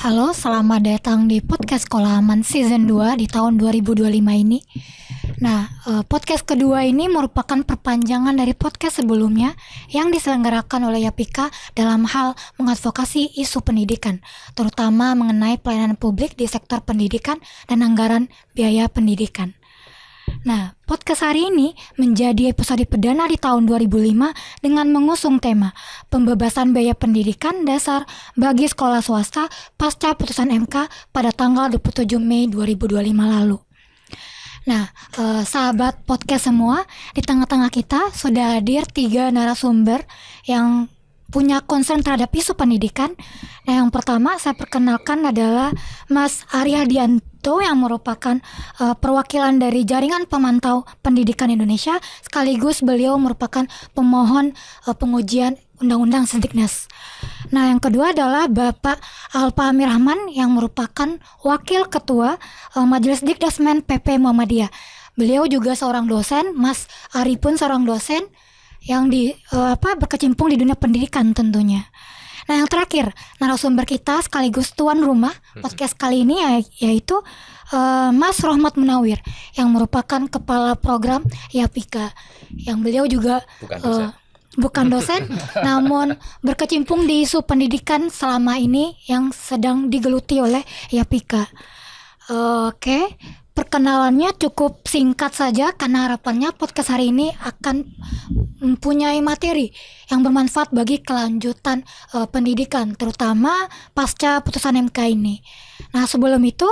Halo, selamat datang di podcast Sekolah Aman Season 2 di tahun 2025 ini. Nah, podcast kedua ini merupakan perpanjangan dari podcast sebelumnya yang diselenggarakan oleh Yapika dalam hal mengadvokasi isu pendidikan, terutama mengenai pelayanan publik di sektor pendidikan dan anggaran biaya pendidikan. Nah, podcast hari ini menjadi episode perdana di tahun 2005 dengan mengusung tema pembebasan biaya pendidikan dasar bagi sekolah swasta pasca putusan MK pada tanggal 27 Mei 2025 lalu. Nah, sahabat podcast semua, di tengah-tengah kita sudah hadir 3 narasumber yang punya concern terhadap isu pendidikan. Nah, yang pertama saya perkenalkan adalah Mas Ari Hadianto yang merupakan perwakilan dari Jaringan Pemantau Pendidikan Indonesia, sekaligus beliau merupakan pemohon pengujian Undang-Undang Sendiknas. Nah, yang kedua adalah Bapak Alpa Amir Rahman yang merupakan Wakil Ketua Majelis Dikdasmen PP Muhammadiyah. Beliau juga seorang dosen, Mas Ari pun seorang dosen yang berkecimpung di dunia pendidikan tentunya. Nah, yang terakhir, narasumber kita sekaligus tuan rumah podcast kali ini yaitu Mas Rohmat Munawir yang merupakan kepala program Yapika, yang beliau juga bukan dosen namun berkecimpung di isu pendidikan selama ini yang sedang digeluti oleh Yapika. Oke. Perkenalannya cukup singkat saja karena harapannya podcast hari ini akan mempunyai materi yang bermanfaat bagi kelanjutan pendidikan, terutama pasca putusan MK ini. Nah, sebelum itu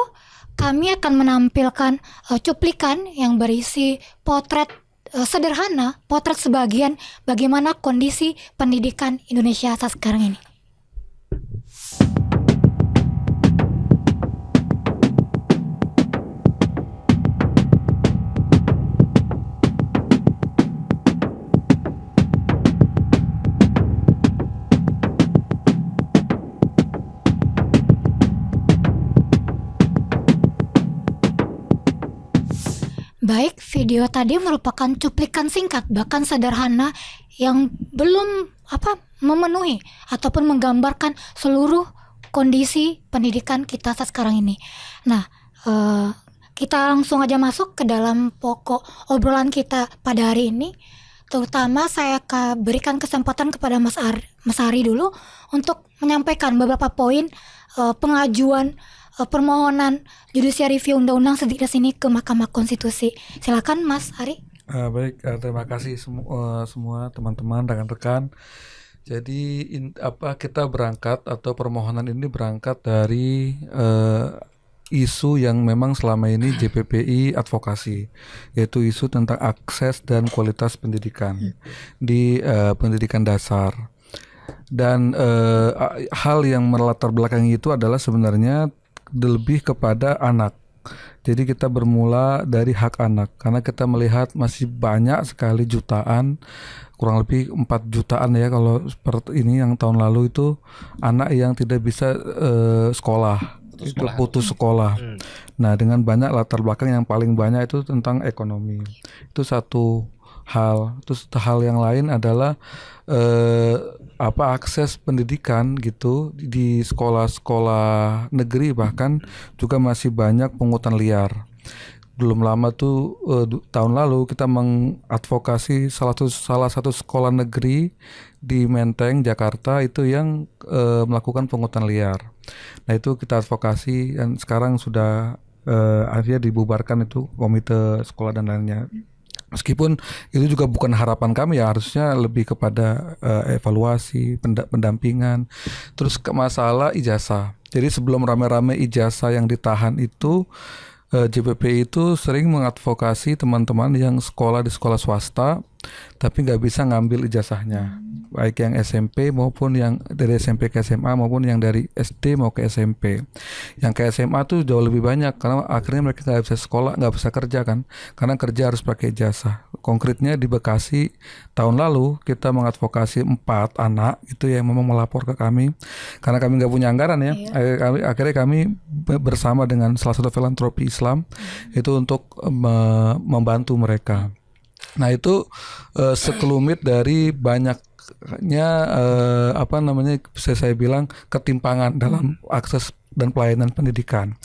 kami akan menampilkan cuplikan yang berisi potret sederhana, potret sebagian bagaimana kondisi pendidikan Indonesia saat sekarang ini. Baik, video tadi merupakan cuplikan singkat bahkan sederhana yang belum memenuhi ataupun menggambarkan seluruh kondisi pendidikan kita saat sekarang ini. Nah, kita langsung aja masuk ke dalam pokok obrolan kita pada hari ini. Terutama saya akan berikan kesempatan kepada Mas Ari dulu untuk menyampaikan beberapa poin pengajuan permohonan judicial review Undang-Undang Sendiknas ini ke Mahkamah Konstitusi. Silakan Mas Ari. Baik, terima kasih semua teman-teman, rekan-rekan. Jadi kita berangkat atau permohonan ini berangkat dari isu yang memang selama ini JPPI advokasi, yaitu isu tentang akses dan kualitas pendidikan di pendidikan dasar. Dan hal yang melatar belakangi itu adalah sebenarnya lebih kepada anak. Jadi kita bermula dari hak anak karena kita melihat masih banyak sekali jutaan, kurang lebih 4 jutaan ya kalau seperti ini yang tahun lalu itu anak yang tidak bisa putus sekolah. Nah, dengan banyak latar belakang yang paling banyak itu tentang ekonomi. Itu satu hal. Terus hal yang lain adalah akses pendidikan gitu di sekolah-sekolah negeri, bahkan juga masih banyak pungutan liar. Belum lama tuh tahun lalu kita mengadvokasi salah satu sekolah negeri di Menteng, Jakarta itu yang melakukan pungutan liar. Nah, itu kita advokasi dan sekarang sudah akhirnya dibubarkan itu komite sekolah dan lainnya. Meskipun itu juga bukan harapan kami ya, harusnya lebih kepada evaluasi, pendampingan. Terus ke masalah ijazah. Jadi sebelum rame-rame ijazah yang ditahan itu, JPPI itu sering mengadvokasi teman-teman yang sekolah di sekolah swasta tapi nggak bisa ngambil ijazahnya, baik yang SMP maupun yang dari SMP ke SMA maupun yang dari SD mau ke SMP. Yang ke SMA tuh jauh lebih banyak karena akhirnya mereka nggak bisa sekolah, nggak bisa kerja kan, karena kerja harus pakai ijazah. Konkretnya di Bekasi tahun lalu kita mengadvokasi 4 anak itu yang memang melapor ke kami karena kami nggak punya anggaran ya. Akhirnya kami bersama dengan salah satu filantropi Islam itu untuk membantu mereka. Nah, itu sekelumit dari banyaknya bisa saya bilang ketimpangan dalam akses dan pelayanan pendidikan.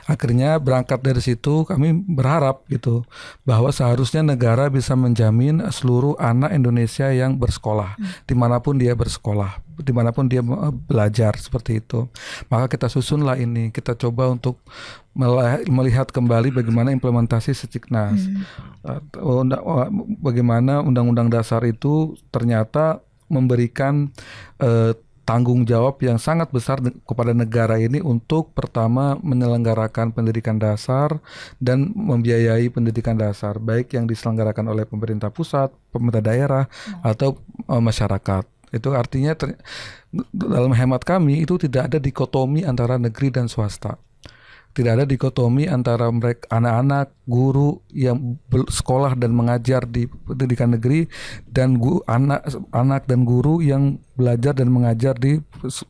Akhirnya berangkat dari situ kami berharap gitu bahwa seharusnya negara bisa menjamin seluruh anak Indonesia yang bersekolah dimanapun dia bersekolah, dimanapun dia belajar seperti itu. Maka kita susunlah ini, kita coba untuk melihat kembali bagaimana implementasi Sisdiknas, bagaimana Undang-Undang Dasar itu ternyata memberikan tanggung jawab yang sangat besar kepada negara ini untuk pertama menyelenggarakan pendidikan dasar dan membiayai pendidikan dasar baik yang diselenggarakan oleh pemerintah pusat, pemerintah daerah atau masyarakat. Itu artinya dalam hemat kami itu tidak ada dikotomi antara negeri dan swasta. Tidak ada dikotomi antara mereka anak-anak guru yang sekolah dan mengajar di pendidikan negeri dan anak dan guru yang belajar dan mengajar di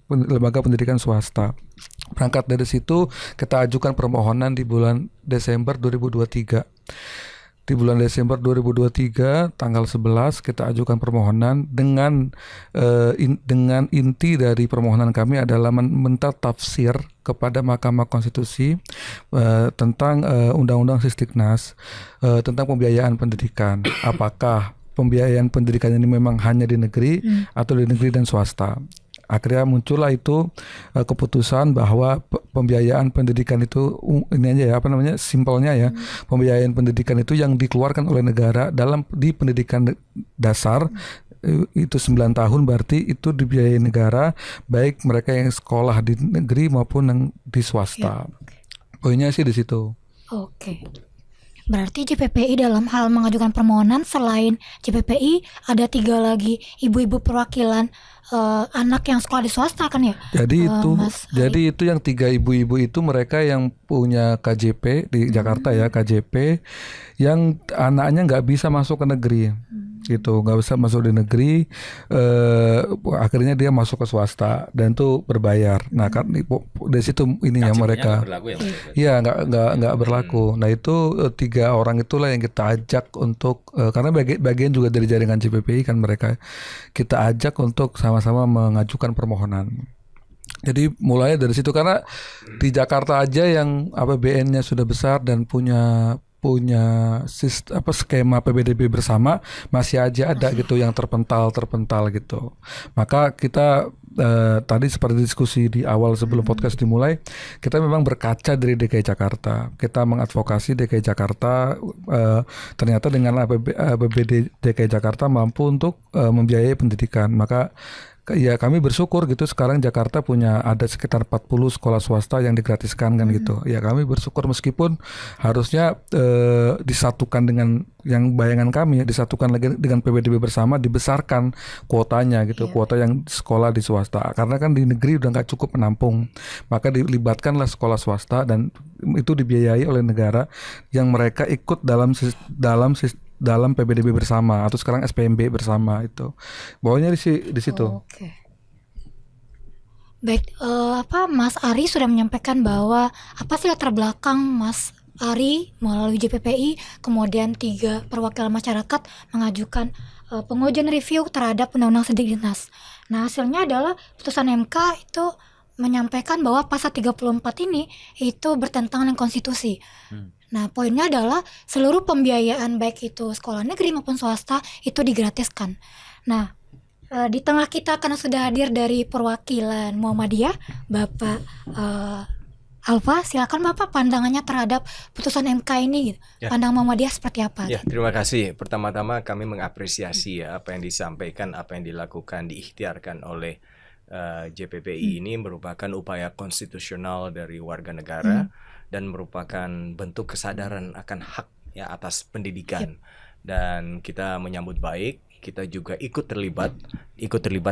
lembaga pendidikan swasta. Berangkat dari situ kita ajukan permohonan di bulan Desember 2023. Di bulan Desember 2023 tanggal 11 kita ajukan permohonan dengan inti dari permohonan kami adalah meminta tafsir kepada Mahkamah Konstitusi tentang Undang-Undang Sisdiknas tentang pembiayaan pendidikan. Apakah pembiayaan pendidikan ini memang hanya di negeri atau di negeri dan swasta? Akhirnya muncullah itu keputusan bahwa pembiayaan pendidikan itu ini aja ya simpelnya ya, pembiayaan pendidikan itu yang dikeluarkan oleh negara di pendidikan dasar itu 9 tahun berarti itu dibiayai negara, baik mereka yang sekolah di negeri maupun yang di swasta. Poinnya sih di situ. Oke. Berarti JPPI dalam hal mengajukan permohonan selain JPPI ada 3 lagi ibu-ibu perwakilan anak yang sekolah di swasta kan ya? Jadi itu yang 3 ibu-ibu itu mereka yang punya KJP di Jakarta ya, KJP yang anaknya nggak bisa masuk ke negeri. Gitu, nggak bisa masuk di negeri, akhirnya dia masuk ke swasta dan itu berbayar. Nah kan dari situ ininya mereka, iya nggak berlaku. Nah itu 3 orang itulah yang kita ajak untuk karena bagian juga dari jaringan JPPI kan mereka, kita ajak untuk sama-sama mengajukan permohonan. Jadi mulai dari situ karena di Jakarta aja yang APBN-nya sudah besar dan punya skema PBDB bersama masih aja ada gitu yang terpental gitu. Maka kita tadi seperti diskusi di awal sebelum podcast dimulai, kita memang berkaca dari DKI Jakarta. Kita mengadvokasi DKI Jakarta, ternyata dengan APBD DKI Jakarta mampu untuk membiayai pendidikan. Maka ya kami bersyukur gitu sekarang Jakarta punya ada sekitar 40 sekolah swasta yang digratiskan kan gitu. Ya kami bersyukur meskipun harusnya disatukan dengan yang bayangan kami ya, disatukan lagi dengan PBDB bersama, dibesarkan kuotanya gitu, kuota yang sekolah di swasta. Karena kan di negeri udah nggak cukup menampung, maka dilibatkanlah sekolah swasta dan itu dibiayai oleh negara yang mereka ikut dalam PBDB bersama atau sekarang SPMB bersama itu. Bawahnya di situ. Oke. Baik, Mas Ari sudah menyampaikan bahwa apa sih latar belakang Mas Ari melalui JPPI, kemudian 3 perwakilan masyarakat mengajukan pengujian review terhadap Undang-Undang Sisdiknas. Nah, hasilnya adalah putusan MK itu menyampaikan bahwa pasal 34 ini itu bertentangan dengan konstitusi. Nah, poinnya adalah seluruh pembiayaan baik itu sekolah negeri maupun swasta itu digratiskan. Nah, di tengah kita karena sudah hadir dari perwakilan Muhammadiyah, Bapak Alfa, silakan Bapak pandangannya terhadap putusan MK ini gitu. Ya. Pandang Muhammadiyah seperti apa? Ya, terima kasih. Pertama-tama kami mengapresiasi apa yang disampaikan, apa yang dilakukan, diikhtiarkan oleh JPPI ini merupakan upaya konstitusional dari warga negara dan merupakan bentuk kesadaran akan hak ya atas pendidikan. Dan kita menyambut baik, kita juga ikut terlibat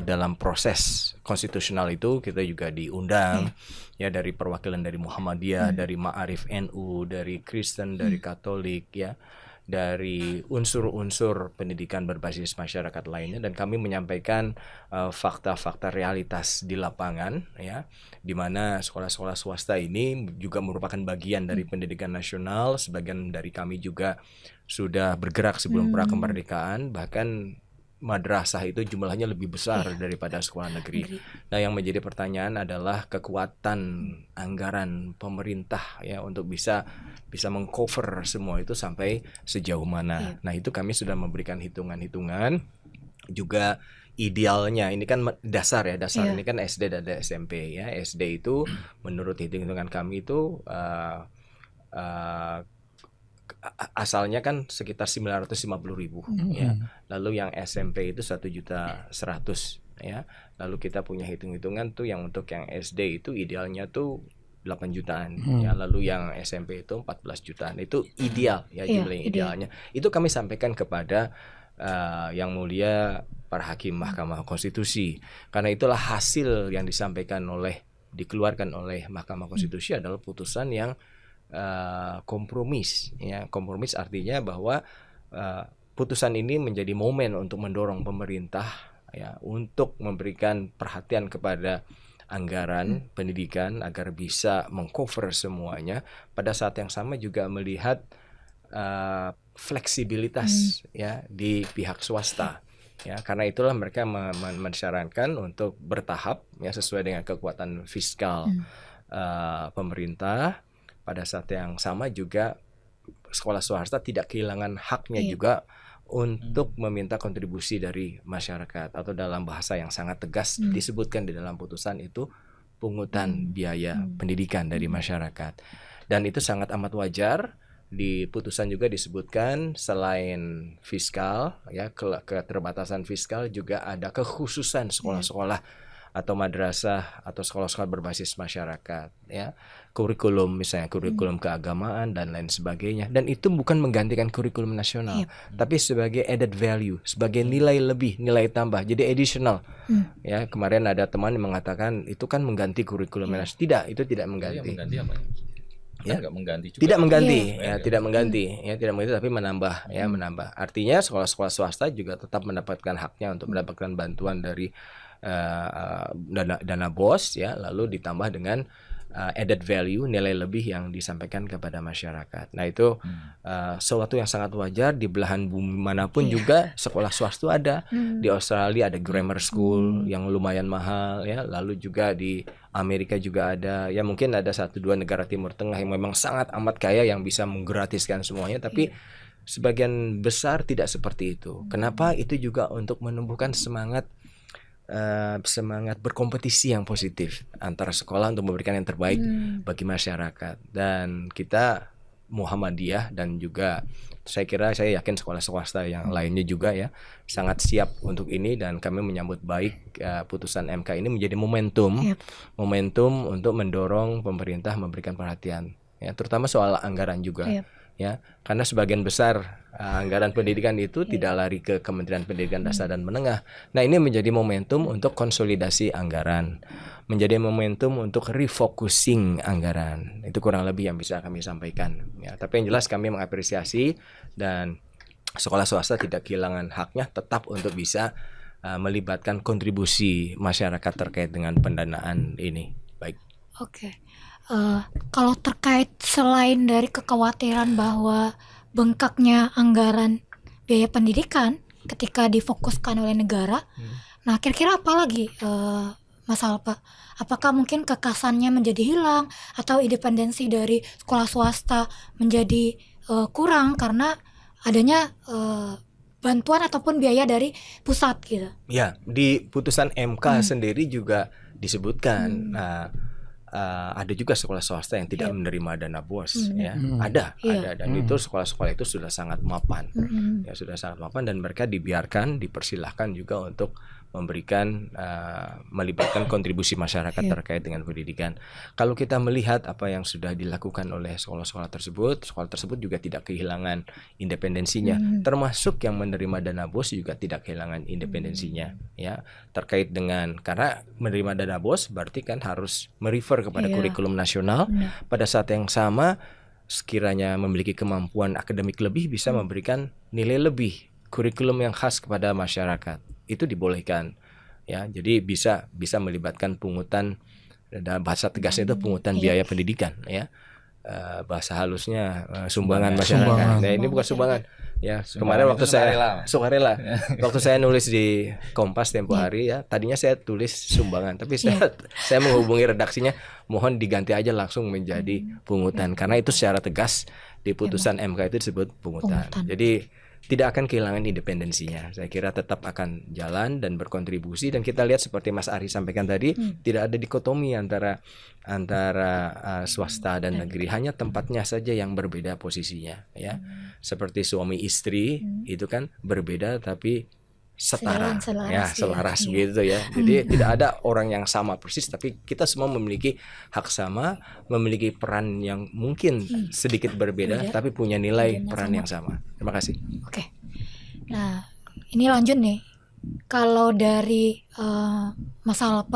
dalam proses konstitusional itu. Kita juga diundang ya dari perwakilan dari Muhammadiyah, dari Ma'arif NU, dari Kristen, dari Katolik ya, dari unsur-unsur pendidikan berbasis masyarakat lainnya, dan kami menyampaikan fakta-fakta realitas di lapangan ya, di mana sekolah-sekolah swasta ini juga merupakan bagian dari pendidikan nasional. Sebagian dari kami juga sudah bergerak sebelum pra kemerdekaan, bahkan madrasah itu jumlahnya lebih besar daripada sekolah negeri. Nah, yang menjadi pertanyaan adalah kekuatan anggaran pemerintah ya untuk bisa mengcover semua itu sampai sejauh mana. Nah, itu kami sudah memberikan hitungan-hitungan juga. Idealnya ini kan dasar ini kan SD dan SMP ya. SD itu menurut hitung-hitungan kami itu asalnya kan sekitar 950.000 ya. Lalu yang SMP itu 1.100.000 ya. Lalu kita punya hitung-hitungan tuh yang untuk yang SD itu idealnya tuh 8 jutaan ya. Lalu yang SMP itu 14 jutaan. Itu ideal ya, jumlah idealnya. Itu kami sampaikan kepada yang mulia para hakim Mahkamah Konstitusi. Karena itulah hasil yang dikeluarkan oleh Mahkamah Konstitusi adalah putusan yang kompromis ya. Kompromis artinya bahwa putusan ini menjadi momen untuk mendorong pemerintah ya untuk memberikan perhatian kepada anggaran pendidikan agar bisa mengcover semuanya. Pada saat yang sama juga melihat fleksibilitas ya di pihak swasta ya, karena itulah mereka mensyaratkan untuk bertahap ya sesuai dengan kekuatan fiskal pemerintah. Pada saat yang sama juga sekolah swasta tidak kehilangan haknya juga untuk meminta kontribusi dari masyarakat, atau dalam bahasa yang sangat tegas disebutkan di dalam putusan itu pungutan biaya pendidikan dari masyarakat. Dan itu sangat amat wajar. Di putusan juga disebutkan selain fiskal ya, keterbatasan fiskal, juga ada kekhususan sekolah-sekolah atau madrasah atau sekolah-sekolah berbasis masyarakat ya, kurikulum misalnya kurikulum keagamaan dan lain sebagainya. Dan itu bukan menggantikan kurikulum nasional, tapi sebagai added value, sebagai nilai lebih, nilai tambah, jadi additional ya. Kemarin ada teman yang mengatakan itu kan mengganti kurikulum nasional. Tidak, itu tidak mengganti. Ya, tidak mengganti juga. Tidak mengganti, tapi menambah ya, menambah. Artinya sekolah-sekolah swasta juga tetap mendapatkan haknya untuk mendapatkan bantuan dari dana BOS ya, lalu ditambah dengan added value, nilai lebih yang disampaikan kepada masyarakat. Nah, itu sesuatu yang sangat wajar di belahan bumi manapun juga sekolah swasta ada. Di Australia ada grammar school yang lumayan mahal ya, lalu juga di Amerika juga ada. Ya mungkin ada 1-2 negara Timur Tengah yang memang sangat amat kaya yang bisa menggratiskan semuanya, tapi sebagian besar tidak seperti itu. Kenapa? Itu juga untuk menumbuhkan semangat berkompetisi yang positif antara sekolah untuk memberikan yang terbaik bagi masyarakat. Dan kita Muhammadiyah dan juga saya yakin sekolah swasta yang lainnya juga ya sangat siap untuk ini, dan kami menyambut baik putusan MK ini menjadi momentum untuk mendorong pemerintah memberikan perhatian ya, terutama soal anggaran juga ya, karena sebagian besar anggaran pendidikan itu tidak lari ke Kementerian Pendidikan Dasar dan Menengah. Nah, ini menjadi momentum untuk konsolidasi anggaran, menjadi momentum untuk refocusing anggaran. Itu kurang lebih yang bisa kami sampaikan ya. Tapi yang jelas kami mengapresiasi, dan sekolah swasta tidak kehilangan haknya tetap untuk bisa melibatkan kontribusi masyarakat terkait dengan pendanaan ini. Baik. Oke. Kalau terkait selain dari kekhawatiran bahwa bengkaknya anggaran biaya pendidikan ketika difokuskan oleh negara, nah kira-kira apa lagi Mas Alpa? Apakah mungkin kekasannya menjadi hilang atau independensi dari sekolah swasta menjadi kurang karena adanya bantuan ataupun biaya dari pusat gitu? Ya, di putusan MK sendiri juga disebutkan. Ada juga sekolah swasta yang tidak menerima dana BOS ya. Ada dan itu sekolah-sekolah itu sudah sangat mapan. Ya, sudah sangat mapan, dan mereka dipersilahkan juga untuk memberikan melibatkan kontribusi masyarakat terkait dengan pendidikan. Kalau kita melihat apa yang sudah dilakukan oleh sekolah-sekolah tersebut juga tidak kehilangan independensinya. Termasuk yang menerima dana BOS juga tidak kehilangan independensinya ya, terkait dengan, karena menerima dana BOS berarti kan harus merefer kepada kurikulum nasional. Pada saat yang sama sekiranya memiliki kemampuan akademik lebih, bisa memberikan nilai lebih, kurikulum yang khas kepada masyarakat. Itu dibolehkan ya, jadi bisa melibatkan pungutan, dalam bahasa tegasnya itu pungutan biaya pendidikan ya, bahasa halusnya sumbangan masyarakat. Nah, ini bukan sumbangan, Ya, Sumbangan kemarin itu waktu saya sukarela. sukarela, waktu saya nulis di Kompas tempo hari ya, tadinya saya tulis sumbangan, tapi saya menghubungi redaksinya, mohon diganti aja langsung menjadi pungutan, karena itu secara tegas di putusan MK itu disebut pungutan. Jadi tidak akan kehilangan independensinya. Saya kira tetap akan jalan dan berkontribusi, dan kita lihat seperti Mas Ari sampaikan tadi, tidak ada dikotomi antara swasta dan negeri, hanya tempatnya saja yang berbeda posisinya ya. Seperti suami istri itu kan berbeda tapi setara, selaras gitu ya. Jadi tidak ada orang yang sama persis, tapi kita semua memiliki hak sama, memiliki peran yang mungkin sedikit berbeda, tapi punya nilai peran yang sama. Terima kasih. Oke. Nah, ini lanjut nih. Kalau dari masalah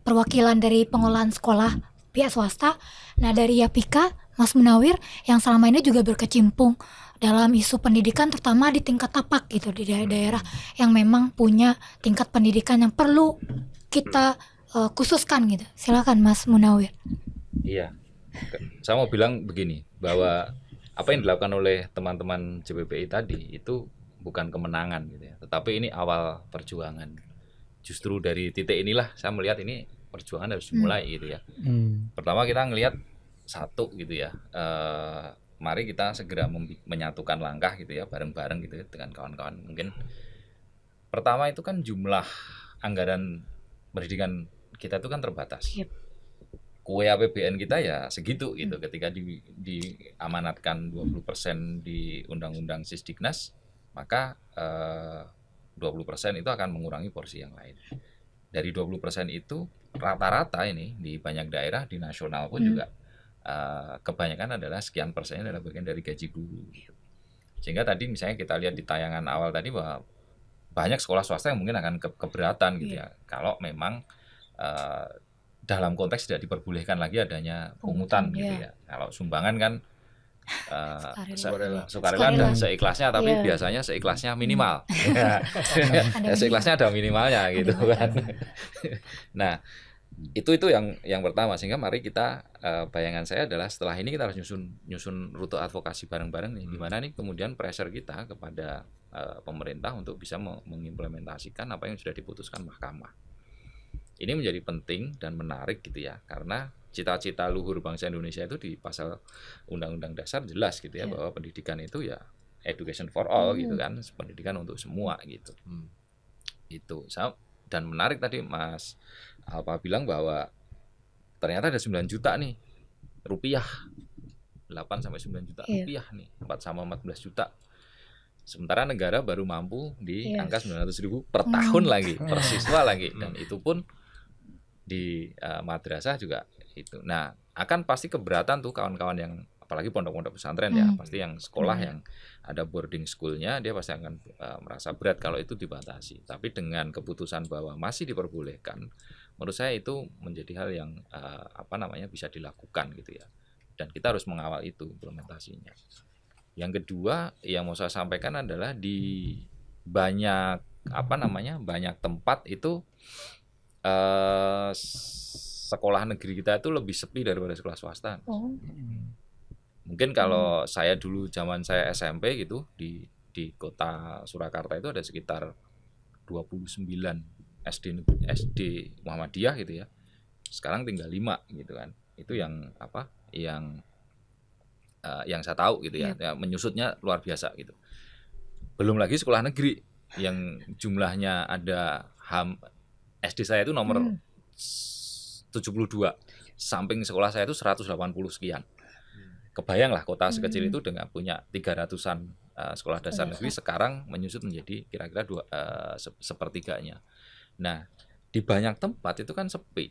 perwakilan dari pengolahan sekolah pihak swasta, nah dari Yapika, Mas Munawir yang selama ini juga berkecimpung dalam isu pendidikan, terutama di tingkat tapak gitu, di daerah-daerah yang memang punya tingkat pendidikan yang perlu kita khususkan gitu. Silakan Mas Munawir. Iya, saya mau bilang begini, bahwa apa yang dilakukan oleh teman-teman JPPI tadi itu bukan kemenangan gitu ya, tetapi ini awal perjuangan. Justru dari titik inilah saya melihat ini perjuangan harus dimulai gitu ya. Pertama kita ngelihat satu gitu ya, mari kita segera menyatukan langkah gitu ya, bareng-bareng gitu ya, dengan kawan-kawan. Mungkin pertama itu kan jumlah anggaran pendidikan kita itu kan terbatas. Kue APBN kita ya segitu gitu. Ketika diamanatkan 20% di Undang-Undang Sisdiknas, maka 20% itu akan mengurangi porsi yang lain. Dari 20% itu rata-rata ini di banyak daerah, di nasional pun juga kebanyakan adalah sekian persennya adalah bagian dari gaji guru gitu. Sehingga tadi misalnya kita lihat di tayangan awal tadi bahwa banyak sekolah swasta yang mungkin akan keberatan gitu ya, kalau memang dalam konteks tidak diperbolehkan lagi adanya pungutan gitu ya. Kalau sumbangan kan sukarela dan seikhlasnya, tapi biasanya seikhlasnya minimal. Seikhlasnya ada minimalnya gitu kan. Nah, itu yang pertama. Sehingga mari kita, bayangan saya adalah setelah ini kita harus nyusun rute advokasi bareng-bareng nih, gimana nih kemudian pressure kita kepada pemerintah untuk bisa mengimplementasikan apa yang sudah diputuskan mahkamah. Ini menjadi penting dan menarik gitu ya, karena cita-cita luhur bangsa Indonesia itu di pasal Undang-Undang Dasar jelas gitu ya, bahwa pendidikan itu ya education for all gitu kan, pendidikan untuk semua gitu. Itu dan menarik tadi Mas Alpa bilang bahwa ternyata ada 9 juta nih rupiah, 8 sampai 9 juta rupiah nih, 4 sama 14 juta. Sementara negara baru mampu di angka 900.000 per tahun lagi, per siswa lagi, dan itu pun di madrasah juga itu. Nah, akan pasti keberatan tuh kawan-kawan yang apalagi pondok-pondok pesantren ya, pasti yang sekolah yang ada boarding school-nya, dia pasti akan merasa berat kalau itu dibatasi. Tapi dengan keputusan bahwa masih diperbolehkan, menurut saya itu menjadi hal yang bisa dilakukan gitu ya. Dan kita harus mengawal itu implementasinya. Yang kedua yang mau saya sampaikan adalah di banyak banyak tempat itu sekolah negeri kita itu lebih sepi daripada sekolah swasta. Mungkin kalau saya dulu zaman saya SMP gitu di kota Surakarta itu ada sekitar 29 SD Muhammadiyah gitu ya. Sekarang tinggal 5 gitu kan. Itu yang yang saya tahu gitu ya. Ya, menyusutnya luar biasa gitu. Belum lagi sekolah negeri yang jumlahnya ada SD saya itu nomor 72. Samping sekolah saya itu 180 sekian. Kebayang lah kota sekecil itu dengan punya 300-an sekolah dasar negeri, sekarang menyusut menjadi kira-kira sepertiganya. Nah, di banyak tempat itu kan sepi.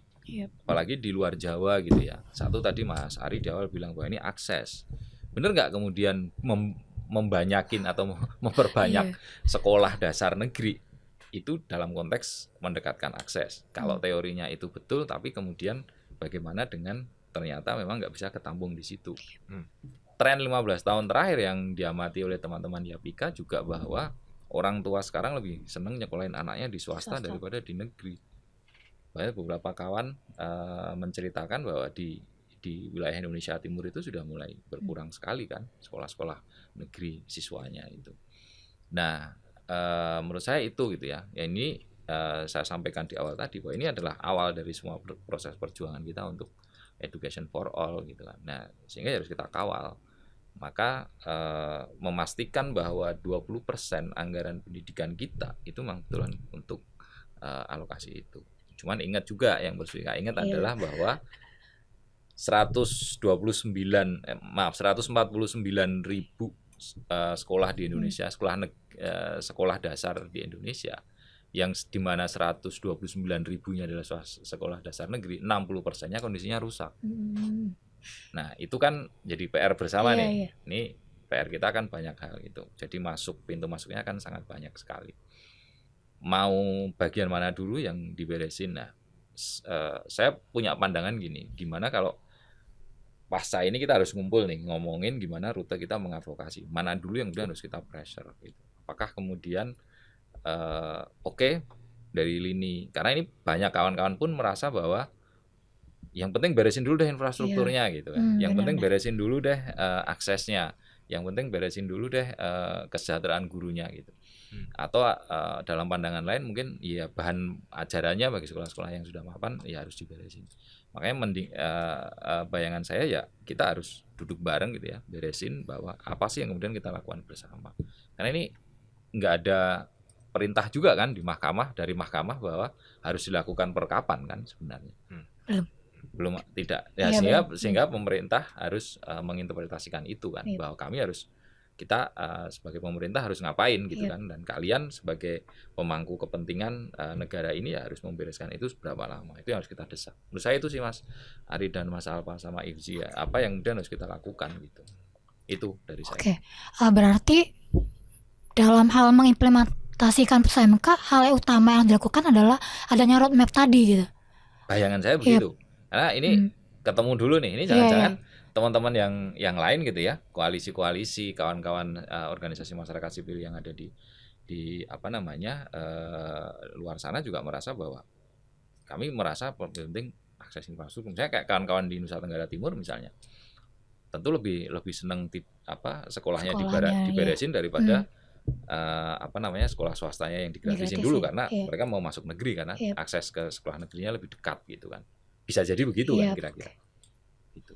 Apalagi di luar Jawa gitu ya. Satu tadi Mas Ari di awal bilang bahwa ini akses. Bener nggak kemudian membanyakin atau memperbanyak sekolah dasar negeri itu dalam konteks mendekatkan akses. Kalau teorinya itu betul, tapi kemudian bagaimana dengan ternyata memang nggak bisa ketampung di situ. Tren 15 tahun terakhir yang diamati oleh teman-teman Yapika juga bahwa orang tua sekarang lebih seneng nyekolahin anaknya di swasta daripada di negeri. Banyak beberapa kawan menceritakan bahwa di wilayah Indonesia Timur itu sudah mulai berkurang sekali kan sekolah-sekolah negeri siswanya itu. Nah, menurut saya itu gitu ya. Ya ini saya sampaikan di awal tadi bahwa ini adalah awal dari semua proses perjuangan kita untuk education for all gitu kan. Nah, sehingga harus kita kawal. Maka memastikan bahwa 20% anggaran pendidikan kita itu memang betulan untuk alokasi itu. Cuman ingat juga yang perlu kita ingat adalah bahwa 149 149.000 sekolah di Indonesia, sekolah dasar di Indonesia, yang di mana 129.000-nya adalah sekolah dasar negeri, 60%-nya kondisinya rusak. Nah, itu kan jadi PR bersama nih. Ini PR kita kan banyak hal gitu. Jadi pintu masuknya kan sangat banyak sekali. Mau bagian mana dulu yang diberesin? Nah, saya punya pandangan gini, gimana kalau pasca ini kita harus ngumpul nih, ngomongin gimana rute kita mengadvokasi, mana dulu yang kemudian harus kita pressure gitu. Apakah kemudian oke, dari lini, karena ini banyak kawan-kawan pun merasa bahwa yang penting beresin dulu deh infrastrukturnya gitu kan. Yang penting beresin dulu deh aksesnya. Yang penting beresin dulu deh kesejahteraan gurunya gitu. Atau dalam pandangan lain mungkin ya bahan ajarannya bagi sekolah-sekolah yang sudah mapan ya harus diberesin. Makanya bayangan saya ya kita harus duduk bareng gitu ya, beresin bahwa apa sih yang kemudian kita lakukan bersama. Karena ini nggak ada perintah juga kan dari mahkamah bahwa harus dilakukan per kapan kan sebenarnya. Belum tidak ya, sehingga pemerintah harus menginterpretasikan itu kan, bahwa kita sebagai pemerintah harus ngapain gitu kan, dan kalian sebagai pemangku kepentingan negara ini ya harus membereskan itu seberapa lama, itu yang harus kita desak. Menurut saya itu sih Mas Ari dan Mas Alfa sama Ifzi ya, apa yang kemudian harus kita lakukan gitu. Itu dari saya. Oke. Berarti dalam hal mengimplementasikan putusan MK, hal yang utama yang dilakukan adalah adanya roadmap tadi gitu. Bayangan saya begitu. Karena ini ketemu dulu nih, ini jangan-jangan teman-teman yang lain gitu ya, koalisi-koalisi, kawan-kawan organisasi masyarakat sipil yang ada di luar sana juga merasa bahwa kami merasa penting akses infrastruktur. Misalnya kayak kawan-kawan di Nusa Tenggara Timur misalnya, tentu lebih senang sekolahnya diberesin daripada sekolah swastanya yang digratisin dulu karena mereka mau masuk negeri karena akses ke sekolah negerinya lebih dekat gitu kan. Bisa jadi begitu kan kira-kira. Gitu.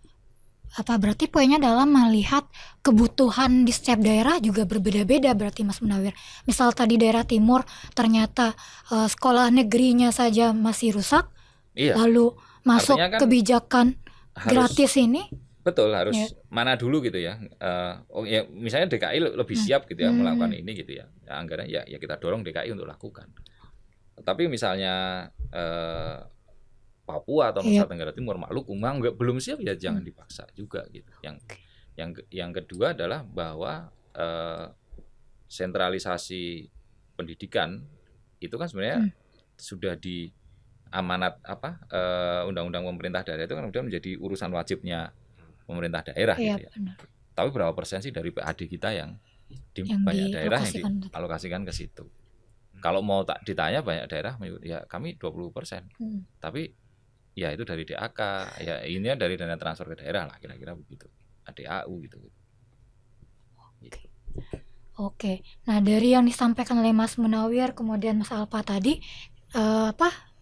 Berarti poinnya dalam melihat kebutuhan di setiap daerah juga berbeda-beda berarti Mas Munawir. Misal tadi daerah timur ternyata sekolah negerinya saja masih rusak. Lalu masuk kan kebijakan gratis ini. Betul, harus mana dulu gitu ya. Misalnya DKI lebih siap gitu ya melakukan ini gitu ya. Anggaran ya kita dorong DKI untuk lakukan. Tapi misalnya Papua atau Nusa Tenggara Timur, Maluku belum siap ya jangan dipaksa juga gitu. Yang kedua adalah bahwa sentralisasi pendidikan itu kan sebenarnya sudah di amanat undang-undang pemerintah daerah itu kan kemudian menjadi urusan wajibnya pemerintah daerah gitu ya. Benar. Tapi berapa persen sih dari PAD kita yang di banyak daerah yang dialokasikan ke situ? Kalau mau ditanya banyak daerah ya kami 20%. Tapi ya itu dari DAK, ya ini dari dana transfer ke daerah lah kira-kira begitu. DAU gitu. Oke. Nah, dari yang disampaikan oleh Mas Munawir kemudian Mas Alfa tadi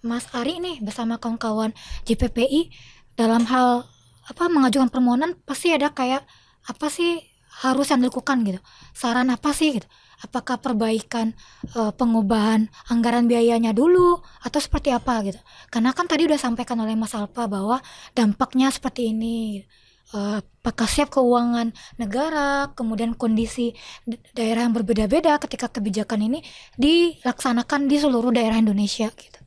Mas Ari nih bersama kawan-kawan JPPI dalam hal mengajukan permohonan pasti ada kayak apa sih harus yang dilakukan gitu. Saran apa sih gitu. Apakah perbaikan pengubahan anggaran biayanya dulu atau seperti apa gitu. Karena kan tadi udah sampaikan oleh Mas Alfa bahwa dampaknya seperti ini. Apakah siap keuangan negara, kemudian kondisi daerah yang berbeda-beda ketika kebijakan ini dilaksanakan di seluruh daerah Indonesia gitu.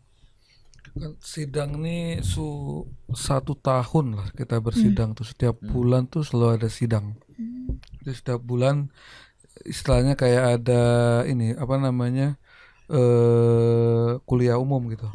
Sidang ini 1 tahun lah kita bersidang tuh, setiap bulan tuh selalu ada sidang. Jadi setiap bulan istilahnya kayak ada ini kuliah umum gitu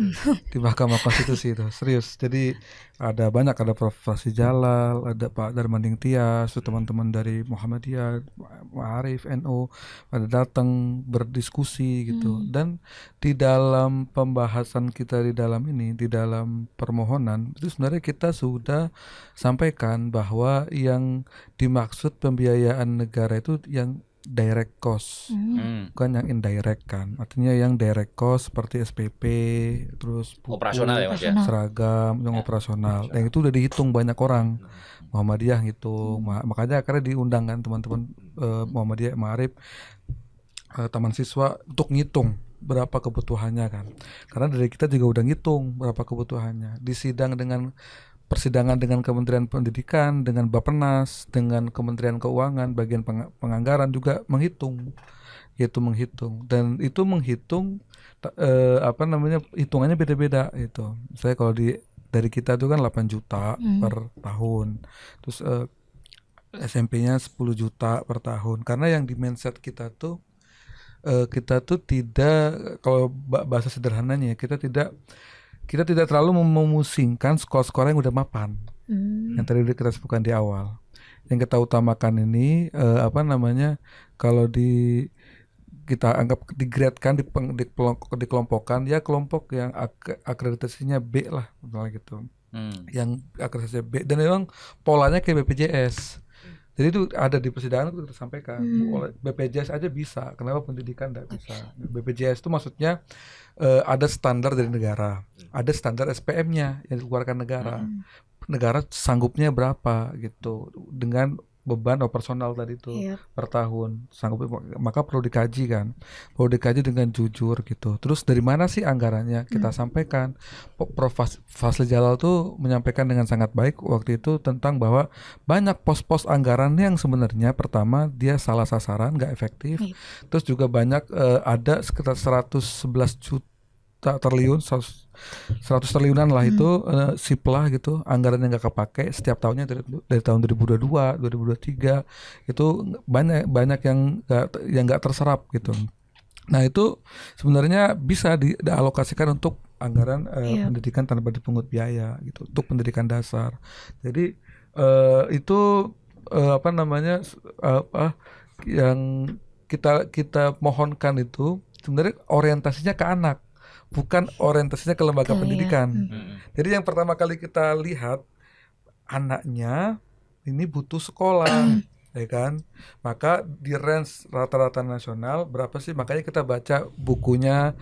di Mahkamah Konstitusi itu, serius. Jadi ada Prof. Fasi Jalal, ada Pak Darmanding Tias, teman-teman dari Muhammadiyah, Ma'arif, NU pada datang berdiskusi gitu. Dan di dalam pembahasan kita di dalam permohonan itu sebenarnya kita sudah sampaikan bahwa yang dimaksud pembiayaan negara itu yang direct cost, bukan yang indirect kan. Artinya yang direct cost seperti SPP, terus buku, Operasional ya Mas ya. seragam, yang operasional. Yang itu udah dihitung banyak orang. Muhammadiyah hitung, makanya akhirnya diundang kan teman-teman Muhammadiyah, Ma'arif, Taman Siswa untuk ngitung berapa kebutuhannya kan. Karena dari kita juga udah ngitung berapa kebutuhannya. Di persidangan dengan Kementerian Pendidikan, dengan Bappenas, dengan Kementerian Keuangan, bagian penganggaran juga menghitung. Dan itu menghitung hitungannya beda-beda itu. Saya kalau dari kita itu kan 8 juta per tahun. Terus SMP-nya 10 juta per tahun. Karena yang di mindset kita tuh tidak, kalau bahasa sederhananya kita tidak terlalu memusingkan sekolah-sekolah yang udah mapan. Yang tadi kita sebutkan di awal. Yang kita utamakan ini kalau kita anggap digradekan, dikelompokkan, ya kelompok yang akreditasinya B lah, misalnya gitu. Yang akreditasinya B, dan memang polanya kayak BPJS. Jadi itu ada di persidangan itu kita sampaikan, BPJS aja bisa, kenapa pendidikan tidak bisa? BPJS itu maksudnya ada standar dari negara, ada standar SPM-nya yang dikeluarkan negara. Negara sanggupnya berapa gitu dengan beban operasional tadi itu per tahun sanggup, maka perlu dikaji dengan jujur gitu. Terus dari mana sih anggarannya kita sampaikan. Prof. Fazli Jalal tuh menyampaikan dengan sangat baik waktu itu tentang bahwa banyak pos-pos anggaran yang sebenarnya pertama dia salah sasaran, nggak efektif. Terus juga banyak ada sekitar 111 triliun 100 triliunan lah itu siplah gitu, anggaran yang nggak kepake setiap tahunnya dari tahun 2022, 2023 itu banyak yang nggak terserap gitu. Nah itu sebenarnya bisa dialokasikan untuk anggaran pendidikan tanpa dipungut biaya gitu, untuk pendidikan dasar. Jadi itu yang kita mohonkan itu sebenarnya orientasinya ke anak, bukan orientasinya ke lembaga pendidikan. Jadi yang pertama kali kita lihat anaknya ini butuh sekolah, ya kan? Maka di range rata-rata nasional berapa sih? Makanya kita baca bukunya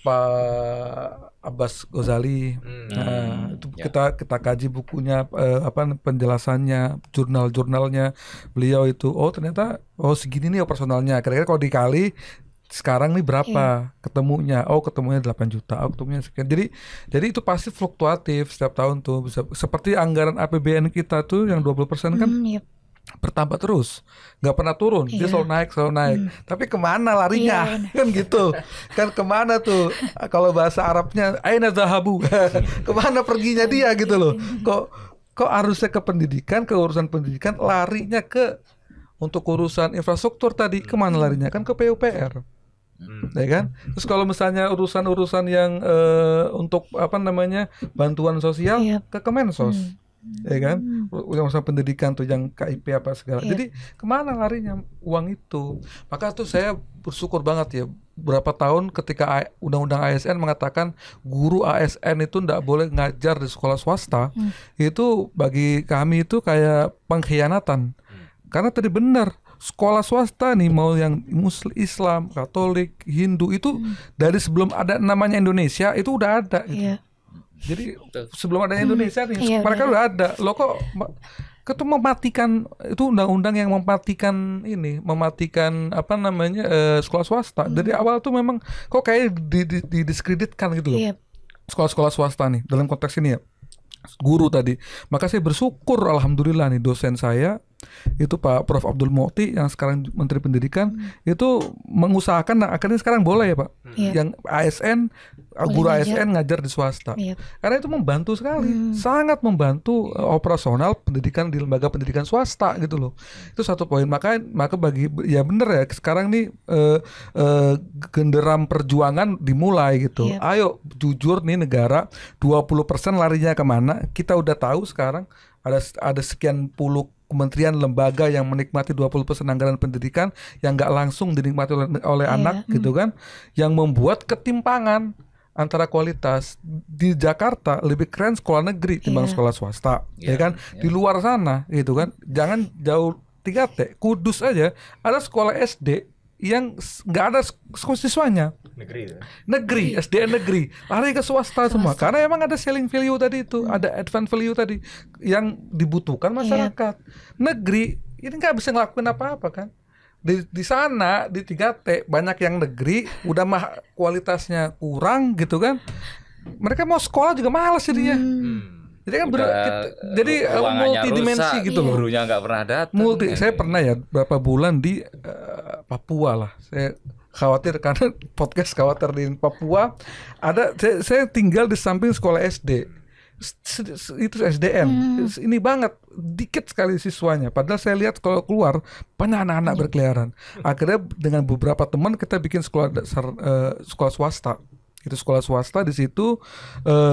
Pak Abbas Ghazali. Itu kita kaji bukunya, penjelasannya, jurnal-jurnalnya beliau itu. Ternyata segini nih operasionalnya. Kira-kira kalau dikali sekarang nih berapa ketemunya? Ketemunya 8 juta, ketemunya sekian. Jadi itu pasti fluktuatif setiap tahun tuh. Seperti anggaran APBN kita tuh yang 20% kan bertambah terus, nggak pernah turun. Dia selalu naik. Tapi kemana larinya? Kan gitu. Kan kemana tuh? Kalau bahasa Arabnya aina zahabu. Kemana perginya dia gitu loh. Kok harusnya ke pendidikan, ke urusan pendidikan, larinya untuk urusan infrastruktur tadi, kemana larinya? Kan ke PUPR. Ya kan? Terus kalau misalnya urusan-urusan yang untuk bantuan sosial, ke Kemensos. Ya kan? Urusan pendidikan tuh yang KIP apa segala. Jadi kemana larinya uang itu? Maka tuh saya bersyukur banget ya, berapa tahun ketika undang-undang ASN mengatakan guru ASN itu tidak boleh ngajar di sekolah swasta. Itu bagi kami itu kayak pengkhianatan. Karena tadi benar, sekolah swasta nih, mau yang Muslim, Islam, Katolik, Hindu itu dari sebelum ada namanya Indonesia itu udah ada gitu. Jadi sebelum adanya Indonesia nih mereka udah ada. Loh kok mematikan itu undang-undang yang mematikan sekolah swasta. Dari awal tuh memang kok kayak didiskreditkan gitu loh. Sekolah-sekolah swasta nih dalam konteks ini ya. Guru tadi. Maka saya bersyukur alhamdulillah nih dosen saya itu Pak Prof Abdul Mu'ti yang sekarang Menteri Pendidikan itu mengusahakan akhirnya sekarang boleh ya Pak yang ASN guru ASN ngajar di swasta karena itu membantu sekali, sangat membantu operasional pendidikan di lembaga pendidikan swasta gitu loh. Itu satu poin. Maka bagi ya bener ya sekarang nih genderam perjuangan dimulai gitu. Ayo jujur nih negara 20% larinya kemana? Kita udah tahu sekarang ada sekian puluh kementerian lembaga yang menikmati 20% anggaran pendidikan yang nggak langsung dinikmati oleh anak gitu kan, yang membuat ketimpangan antara kualitas. Di Jakarta lebih keren sekolah negeri timbang sekolah swasta, ya kan? Di luar sana gitu kan, jangan jauh 3T, Kudus aja ada sekolah SD yang nggak ada siswanya. Negeri, SDN negeri, lari ke swasta semua. Karena emang ada selling value tadi itu, ada advance value tadi yang dibutuhkan masyarakat. Negeri ini nggak bisa ngelakuin apa-apa kan. Di sana di 3T banyak yang negeri, udah kualitasnya kurang gitu kan. Mereka mau sekolah juga malas jadinya. Jadi kan jadi multidimensi gitu loh. Gurunya nggak pernah datang. Saya pernah ya berapa bulan di Papua lah. Saya khawatir karena podcast khawatir di Papua. Saya tinggal di samping sekolah SD. Itu SDN. Ini banget, dikit sekali siswanya. Padahal saya lihat kalau keluar banyak anak-anak berkeliaran. Akhirnya dengan beberapa teman kita bikin sekolah dasar, sekolah swasta. Itu sekolah swasta, di situ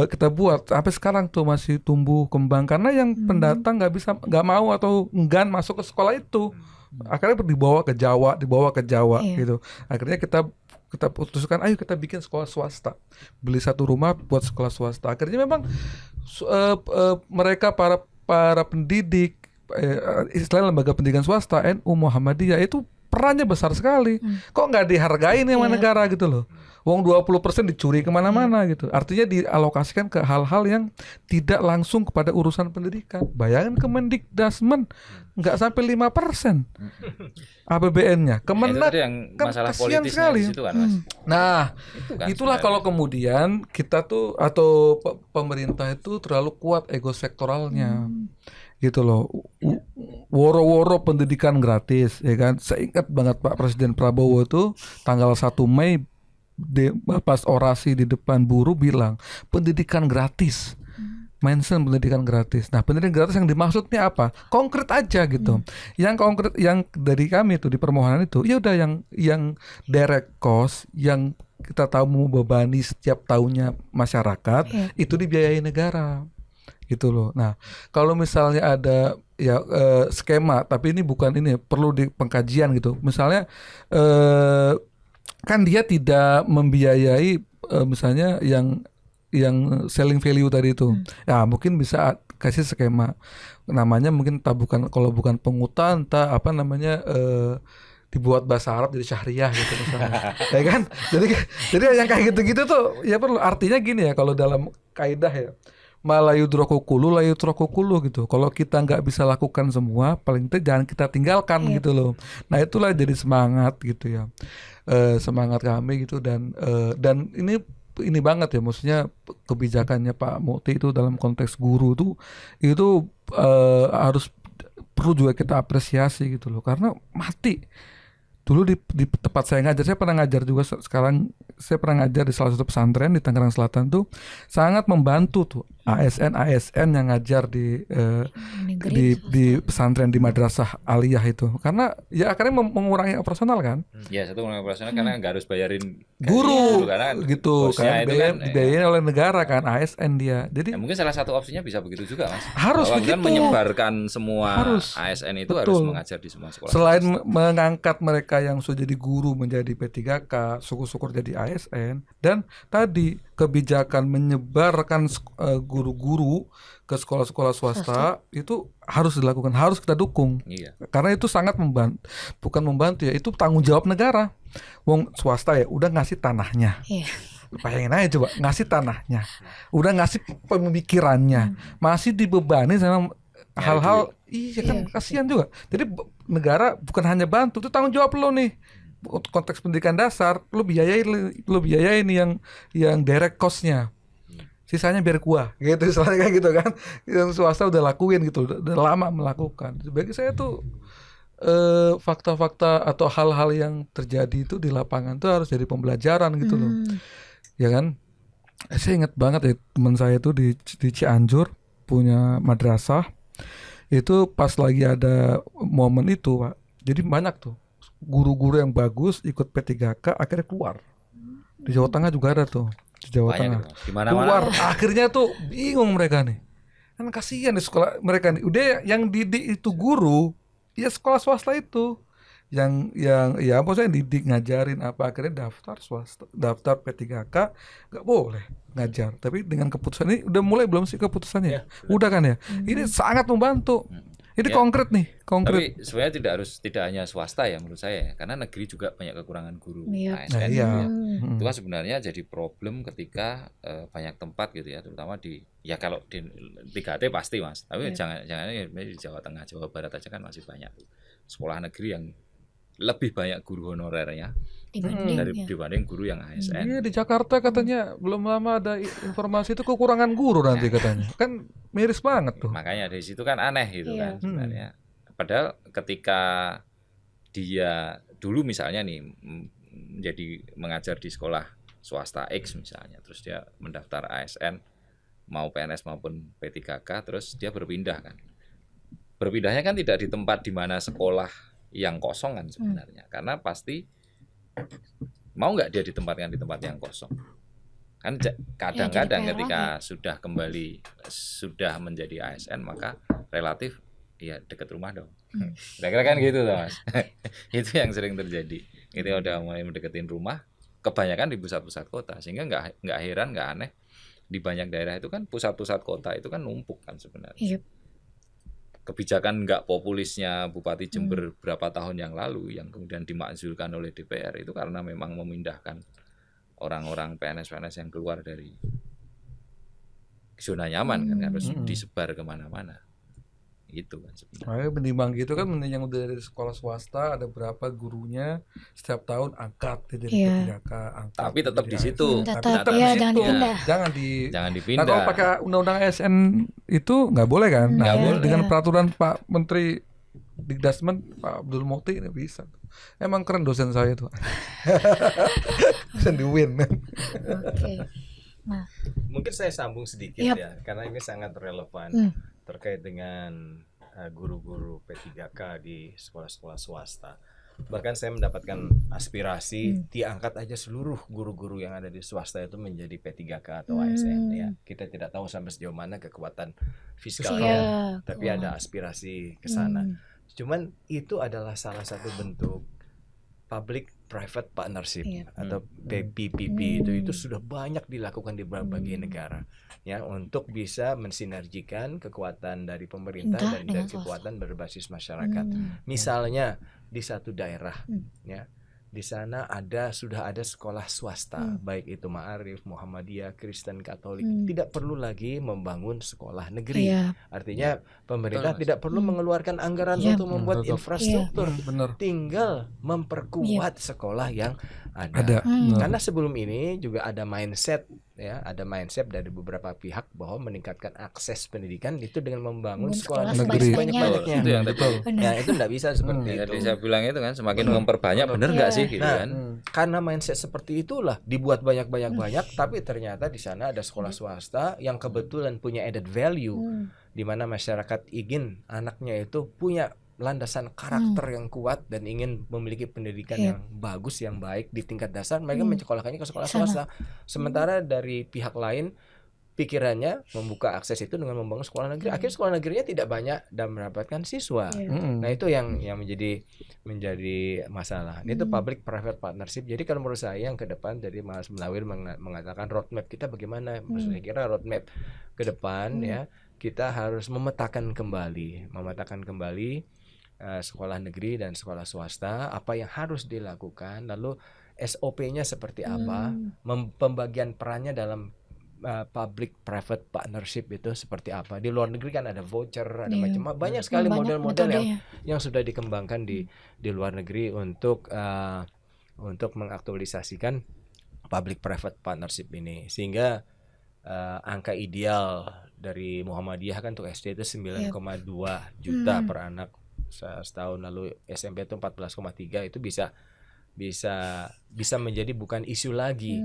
kita buat sampai sekarang tuh masih tumbuh kembang karena yang pendatang nggak mau atau enggan masuk ke sekolah itu. Akhirnya dibawa ke Jawa gitu. Akhirnya kita putuskan ayo kita bikin sekolah swasta, beli satu rumah buat sekolah swasta. Akhirnya memang mereka para pendidik istilah lembaga pendidikan swasta NU Muhammadiyah itu perannya besar sekali. Kok nggak dihargain sama negara gitu loh. Wong 20% dicuri kemana-mana gitu. Artinya dialokasikan ke hal-hal yang tidak langsung kepada urusan pendidikan. Bayangin Kemendikdasmen nggak sampai 5% APBN-nya. Kemenak kan kasihan sekali. Kan, Mas? Nah, itulah kalau kemudian kita tuh atau pemerintah itu terlalu kuat ego sektoralnya. Gitu loh, woro-woro pendidikan gratis, ya kan? Saya ingat banget Pak Presiden Prabowo itu tanggal 1 Mei pas orasi di depan buruh bilang pendidikan gratis, mention pendidikan gratis. Nah, pendidikan gratis yang dimaksudnya apa? Konkret aja gitu. Yang konkret yang dari kami itu di permohonan itu, ya udah yang direct cost yang kita tahu membebani setiap tahunnya masyarakat itu dibiayai negara. Gitu loh. Nah, kalau misalnya ada skema, tapi ini bukan ini perlu di pengkajian gitu. Misalnya kan dia tidak membiayai misalnya yang selling value tadi itu. Ya, mungkin bisa kasih skema. Namanya mungkin kalau bukan pungutan, dibuat bahasa Arab jadi syahriah gitu misalnya. Ya kan? Jadi yang kayak gitu-gitu tuh ya perlu artinya gini ya kalau dalam kaidah ya. Malayudrokukulu layutrokukulu gitu. Kalau kita nggak bisa lakukan semua, paling tidak jangan kita tinggalkan gitu loh. Nah itulah jadi semangat gitu ya, semangat kami gitu dan ini banget ya, maksudnya kebijakannya Pak Mukti itu dalam konteks guru tuh itu harus perlu juga kita apresiasi gitu loh, karena mati. Dulu di tempat saya ngajar, saya pernah ngajar juga, sekarang saya pernah ngajar di salah satu pesantren di Tangerang Selatan tuh sangat membantu tuh ASN yang ngajar di pesantren di madrasah aliyah itu, karena ya akhirnya mengurangi operasional kan. Ya satu mengurangi operasional karena nggak harus bayarin guru karena gitu kan, dibiayain oleh negara kan ASN dia. Jadi ya, mungkin salah satu opsinya bisa begitu juga Mas. Harus bahwa begitu. Kan menyebarkan semua ASN itu harus mengajar di semua sekolah. Selain mengangkat mereka yang sudah jadi guru menjadi P3K, syukur-syukur jadi ASN, dan tadi kebijakan menyebarkan guru-guru ke sekolah-sekolah swasta itu harus dilakukan, harus kita dukung. Iya. Karena itu sangat bukan membantu ya, itu tanggung jawab negara. Wong swasta ya udah ngasih tanahnya. Iya. Bayangin aja coba, ngasih tanahnya, udah ngasih pemikirannya, masih dibebani sama hal-hal, kan kasihan juga. Jadi negara bukan hanya bantu, itu tanggung jawab lo nih. Konteks pendidikan dasar, lo biayain yang direct cost-nya. Sisanya biar gua, gitu soalnya kayak gitu kan. Yang swasta udah lakuin gitu, udah lama melakukan. Bagi saya tuh fakta-fakta atau hal-hal yang terjadi itu di lapangan tuh harus jadi pembelajaran gitu loh. Ya kan? Saya ingat banget ya, teman saya tuh di Cianjur punya madrasah. Itu pas lagi ada momen itu Pak, jadi banyak tuh guru-guru yang bagus ikut P3K akhirnya keluar. Di Jawa Tengah juga ada tuh, di Jawa Tengah keluar. Akhirnya tuh bingung mereka nih, kan kasihan di sekolah mereka nih, udah yang didik itu guru ya sekolah swasta itu yang ya maksudnya didik ngajarin apa, akhirnya daftar swasta, daftar P3K nggak boleh ngajar. Tapi dengan keputusan ini udah mulai belum sih keputusannya? Udah kan ya. Ini sangat membantu. Ini Ya. konkret nih, konkret. Tapi sebenarnya tidak hanya swasta ya menurut saya ya, karena negeri juga banyak kekurangan guru Iya. ASN Nah, gitu iya. ya. Mm. Itu kan sebenarnya jadi problem ketika banyak tempat gitu ya, terutama di ya kalau di 3T pasti Mas, tapi Iya. jangan di Jawa Tengah, Jawa Barat aja kan masih banyak sekolah negeri yang lebih banyak guru honorernya dibanding guru yang ASN. Iya, di Jakarta katanya belum lama ada informasi itu kekurangan guru nanti katanya. Kan miris banget tuh. Makanya dari situ kan aneh gitu Iya. kan sebenarnya. Padahal ketika dia dulu misalnya nih menjadi mengajar di sekolah swasta X misalnya, terus dia mendaftar ASN mau PNS maupun P3K, terus dia berpindah kan. Berpindahnya kan tidak di tempat di mana sekolah yang kosong kan sebenarnya, karena pasti mau nggak dia ditempatkan di tempat yang kosong kan kadang-kadang ketika sudah kembali sudah menjadi ASN maka relatif ya dekat rumah dong. Kira-kira kan gitu loh Mas. Itu yang sering terjadi. Ketika udah mulai mendeketin rumah, kebanyakan di pusat-pusat kota, sehingga nggak heran, nggak aneh di banyak daerah itu kan pusat-pusat kota itu kan numpuk kan sebenarnya. Yep. Kebijakan nggak populisnya Bupati Jember berapa tahun yang lalu yang kemudian dimakzulkan oleh DPR itu karena memang memindahkan orang-orang PNS-PNS yang keluar dari zona nyaman kan harus disebar kemana-mana. Itu kan sebenarnya. Menimbang gitu kan, mending yang udah dari sekolah swasta ada berapa gurunya setiap tahun angkat dari P3K, angkat. Tapi tetap di situ. Tetap ya, jangan dipindah. Jangan dipindah. Nah, kalau pakai undang-undang ASN itu nggak boleh kan? Nah, dengan peraturan Pak Menteri Dikdasmen Pak Abdul Mukti ini bisa. Emang keren dosen saya tuh. Dosen di UIN. Oke. Nah, mungkin saya sambung sedikit ya, karena ini sangat relevan terkait dengan guru-guru P3K di sekolah-sekolah swasta. Bahkan saya mendapatkan aspirasi diangkat aja seluruh guru-guru yang ada di swasta itu menjadi P3K atau ASN ya. Kita tidak tahu sampai sejauh mana kekuatan fiskalnya, tapi ada aspirasi ke sana. Cuman itu adalah salah satu bentuk public private partnership atau PPP itu sudah banyak dilakukan di berbagai negara ya, untuk bisa mensinergikan kekuatan dari pemerintah dan dari kekuatan berbasis masyarakat. Misalnya di satu daerah ya, di sana sudah ada sekolah swasta, baik itu Ma'arif, Muhammadiyah, Kristen, Katolik, tidak perlu lagi membangun sekolah negeri. Artinya pemerintah tidak perlu mengeluarkan anggaran untuk membuat infrastruktur, tinggal memperkuat sekolah yang ada. Karena sebelum ini juga ada mindset ya, ada mindset dari beberapa pihak bahwa meningkatkan akses pendidikan itu dengan membangun sekolah negeri sebanyak-banyaknya. Itu yang betul. Ya, itu tidak bisa seperti itu. Jadi saya bilang itu kan semakin memperbanyak, benar nggak sih gitu kan? Karena mindset seperti itulah dibuat banyak, tapi ternyata di sana ada sekolah swasta yang kebetulan punya added value, di mana masyarakat ingin anaknya itu punya landasan karakter yang kuat dan ingin memiliki pendidikan yang bagus, yang baik di tingkat dasar, mereka mencekolahkannya ke sekolah swasta. Sementara dari pihak lain pikirannya membuka akses itu dengan membangun sekolah negeri. Akhirnya sekolah negerinya tidak banyak dan mendapatkan siswa. Nah, itu yang menjadi masalah. Itu public private partnership. Jadi kalau menurut saya yang ke depan, jadi Mas Munawir mengatakan roadmap kita bagaimana? Saya kira roadmap ke depan ya, kita harus memetakan kembali sekolah negeri dan sekolah swasta, apa yang harus dilakukan, lalu SOP-nya seperti apa, pembagian perannya dalam public private partnership itu seperti apa. Di luar negeri kan ada voucher, ada macam banyak sekali model-model yang sudah dikembangkan di luar negeri untuk mengaktualisasikan public private partnership ini, sehingga angka ideal dari Muhammadiyah kan untuk SD itu 9,2 juta per anak setahun, lalu SMP itu 14,3, itu bisa menjadi bukan isu lagi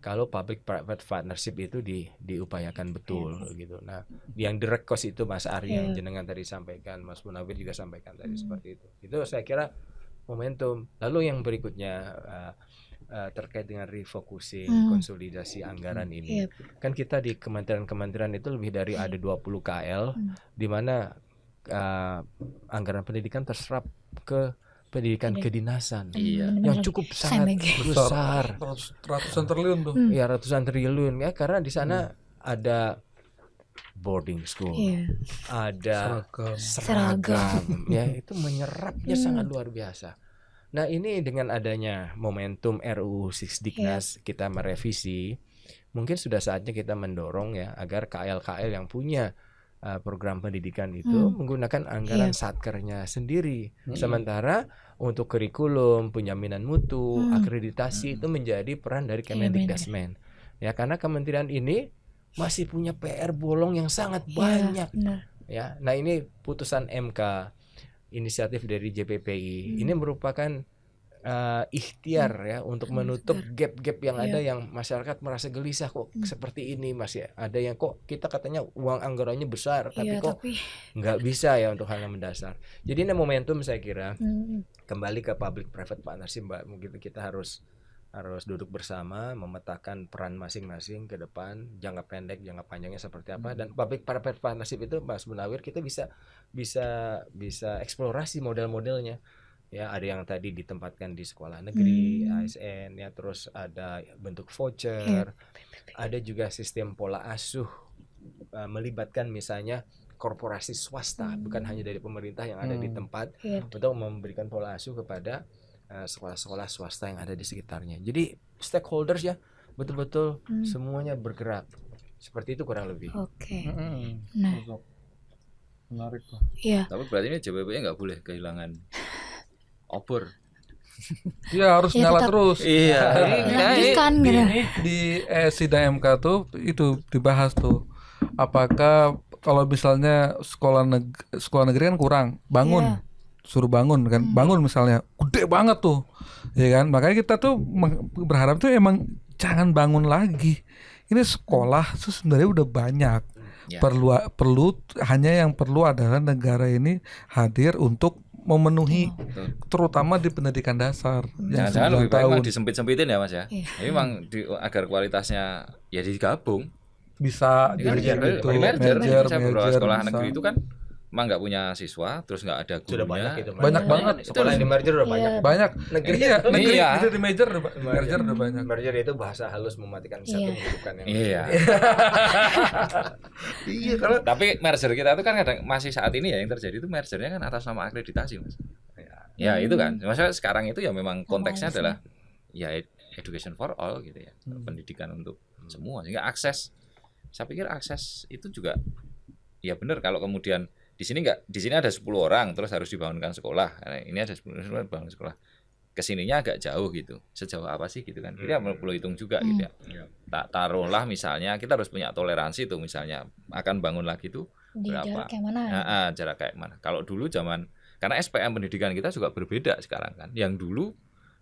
kalau public private partnership itu diupayakan betul gitu. Nah, yang direct cost itu Mas Arya yang jenengan tadi sampaikan, Mas Munawir juga sampaikan tadi seperti itu. Itu saya kira momentum. Lalu yang berikutnya terkait dengan refocusing, konsolidasi anggaran ini. Kan kita di kementerian-kementerian itu lebih dari ada 20 KL di mana anggaran pendidikan terserap ke pendidikan kedinasan yang cukup sangat besar, ratusan triliun tuh. Ya, ratusan triliun ya, karena di sana ada boarding school, Iya. ada Seragam. ya itu menyerapnya sangat luar biasa. Nah ini dengan adanya momentum RUU Sisdiknas kita merevisi, mungkin sudah saatnya kita mendorong ya agar KL-KL yang punya program pendidikan itu menggunakan anggaran satkernya sendiri. Sementara untuk kurikulum, penjaminan mutu, akreditasi itu menjadi peran dari Kemendikdasmen. Ya karena kementerian ini masih punya PR bolong yang sangat banyak. Ya, nah ini putusan MK, inisiatif dari JPPI, ini merupakan ikhtiar ya untuk menutup gap-gap yang ada, yang masyarakat merasa gelisah kok seperti ini, masih ada yang kok kita katanya uang anggarannya besar tapi kok nggak bisa ya untuk hal yang mendasar. Jadi ini momentum saya kira kembali ke public private partnership, Mbak. Mungkin kita harus duduk bersama memetakan peran masing-masing ke depan, jangka pendek, jangka panjangnya seperti apa, dan public private partnership itu Mas Munawir kita bisa eksplorasi model-modelnya. Ya, ada yang tadi ditempatkan di sekolah negeri, ASN ya, terus ada bentuk voucher, ada juga sistem pola asuh melibatkan misalnya korporasi swasta, bukan hanya dari pemerintah yang ada di tempat, untuk memberikan pola asuh kepada sekolah-sekolah swasta yang ada di sekitarnya. Jadi stakeholders ya betul-betul semuanya bergerak. Seperti itu kurang lebih. Oke. Nah, menarik tuh. iya. Tapi berarti ini JPPI nggak boleh kehilangan obor. Iya harus nyala tetap terus. Iya. Lanjutkan gitu. Di sidang MK tuh itu dibahas tuh. Apakah kalau misalnya sekolah negeri kan kurang, bangun. Suruh bangun kan, bangun misalnya gede banget tuh, ya kan, makanya kita tuh berharap tuh emang jangan bangun lagi. Ini sekolah tuh sebenarnya udah banyak, perlu hanya yang perlu adalah negara ini hadir untuk memenuhi, terutama di pendidikan dasar yang Jangan lebih 9 baik tahun memang disempit-sempitin ya Mas ya. Ini memang agar kualitasnya ya digabung. bisa Ini kan jadi gitu, merger. Beberapa sekolah bisa. negeri itu kan emang nggak punya siswa, terus nggak ada gurunya. Sudah banyak itu. Banyak banget. Sekolah yang di merger udah banyak. Negeri itu di merger udah banyak. Merger itu bahasa halus mematikan satu menghidupkan yang Iya. Iya kalau Tapi merger kita itu kan kadang masih saat ini ya yang terjadi itu mergernya kan atas nama akreditasi Mas. Ya itu kan. Maksudnya sekarang itu ya memang konteksnya adalah ya education for all gitu ya. Pendidikan untuk semua, sehingga akses, saya pikir akses itu juga ya benar. Kalau kemudian di sini ada 10 orang terus harus dibangunkan sekolah. Nah, ini ada 10 orang bangun sekolah. Kesininya agak jauh gitu. Sejauh apa sih gitu kan. Kita perlu hitung juga gitu ya. Taruhlah misalnya kita harus punya toleransi tuh, misalnya akan bangun lagi tuh berapa? Jarak kayak mana? Jarak kayak mana? Kalau dulu karena SPM pendidikan kita juga berbeda sekarang kan. Yang dulu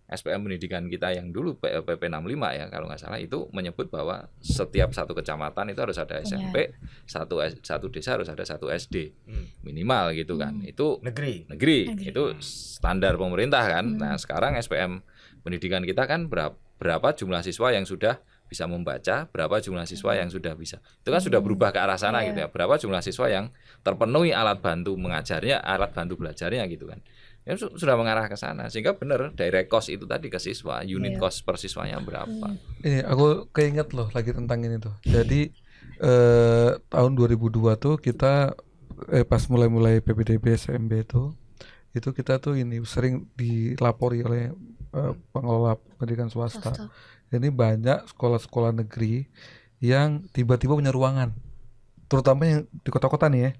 SPM pendidikan kita yang dulu PP 65 ya kalau nggak salah itu menyebut bahwa setiap satu kecamatan itu harus ada SMP, satu desa harus ada satu SD minimal gitu kan. Itu negeri. Itu standar pemerintah kan. Nah sekarang SPM pendidikan kita kan berapa jumlah siswa yang sudah bisa membaca, berapa jumlah siswa yang sudah bisa. Itu kan sudah berubah ke arah sana gitu ya. Berapa jumlah siswa yang terpenuhi alat bantu mengajarnya, alat bantu belajarnya gitu kan. Ya sudah mengarah ke sana, sehingga benar direct cost itu tadi ke siswa, unit cost per siswanya berapa. Ini aku keinget loh lagi tentang ini tuh. Jadi tahun 2002 tuh kita pas mulai PPDB SMB itu kita tuh ini sering dilapori oleh pengelola pendidikan swasta. Ini banyak sekolah-sekolah negeri yang tiba-tiba punya ruangan, terutama yang di kota-kota nih ya.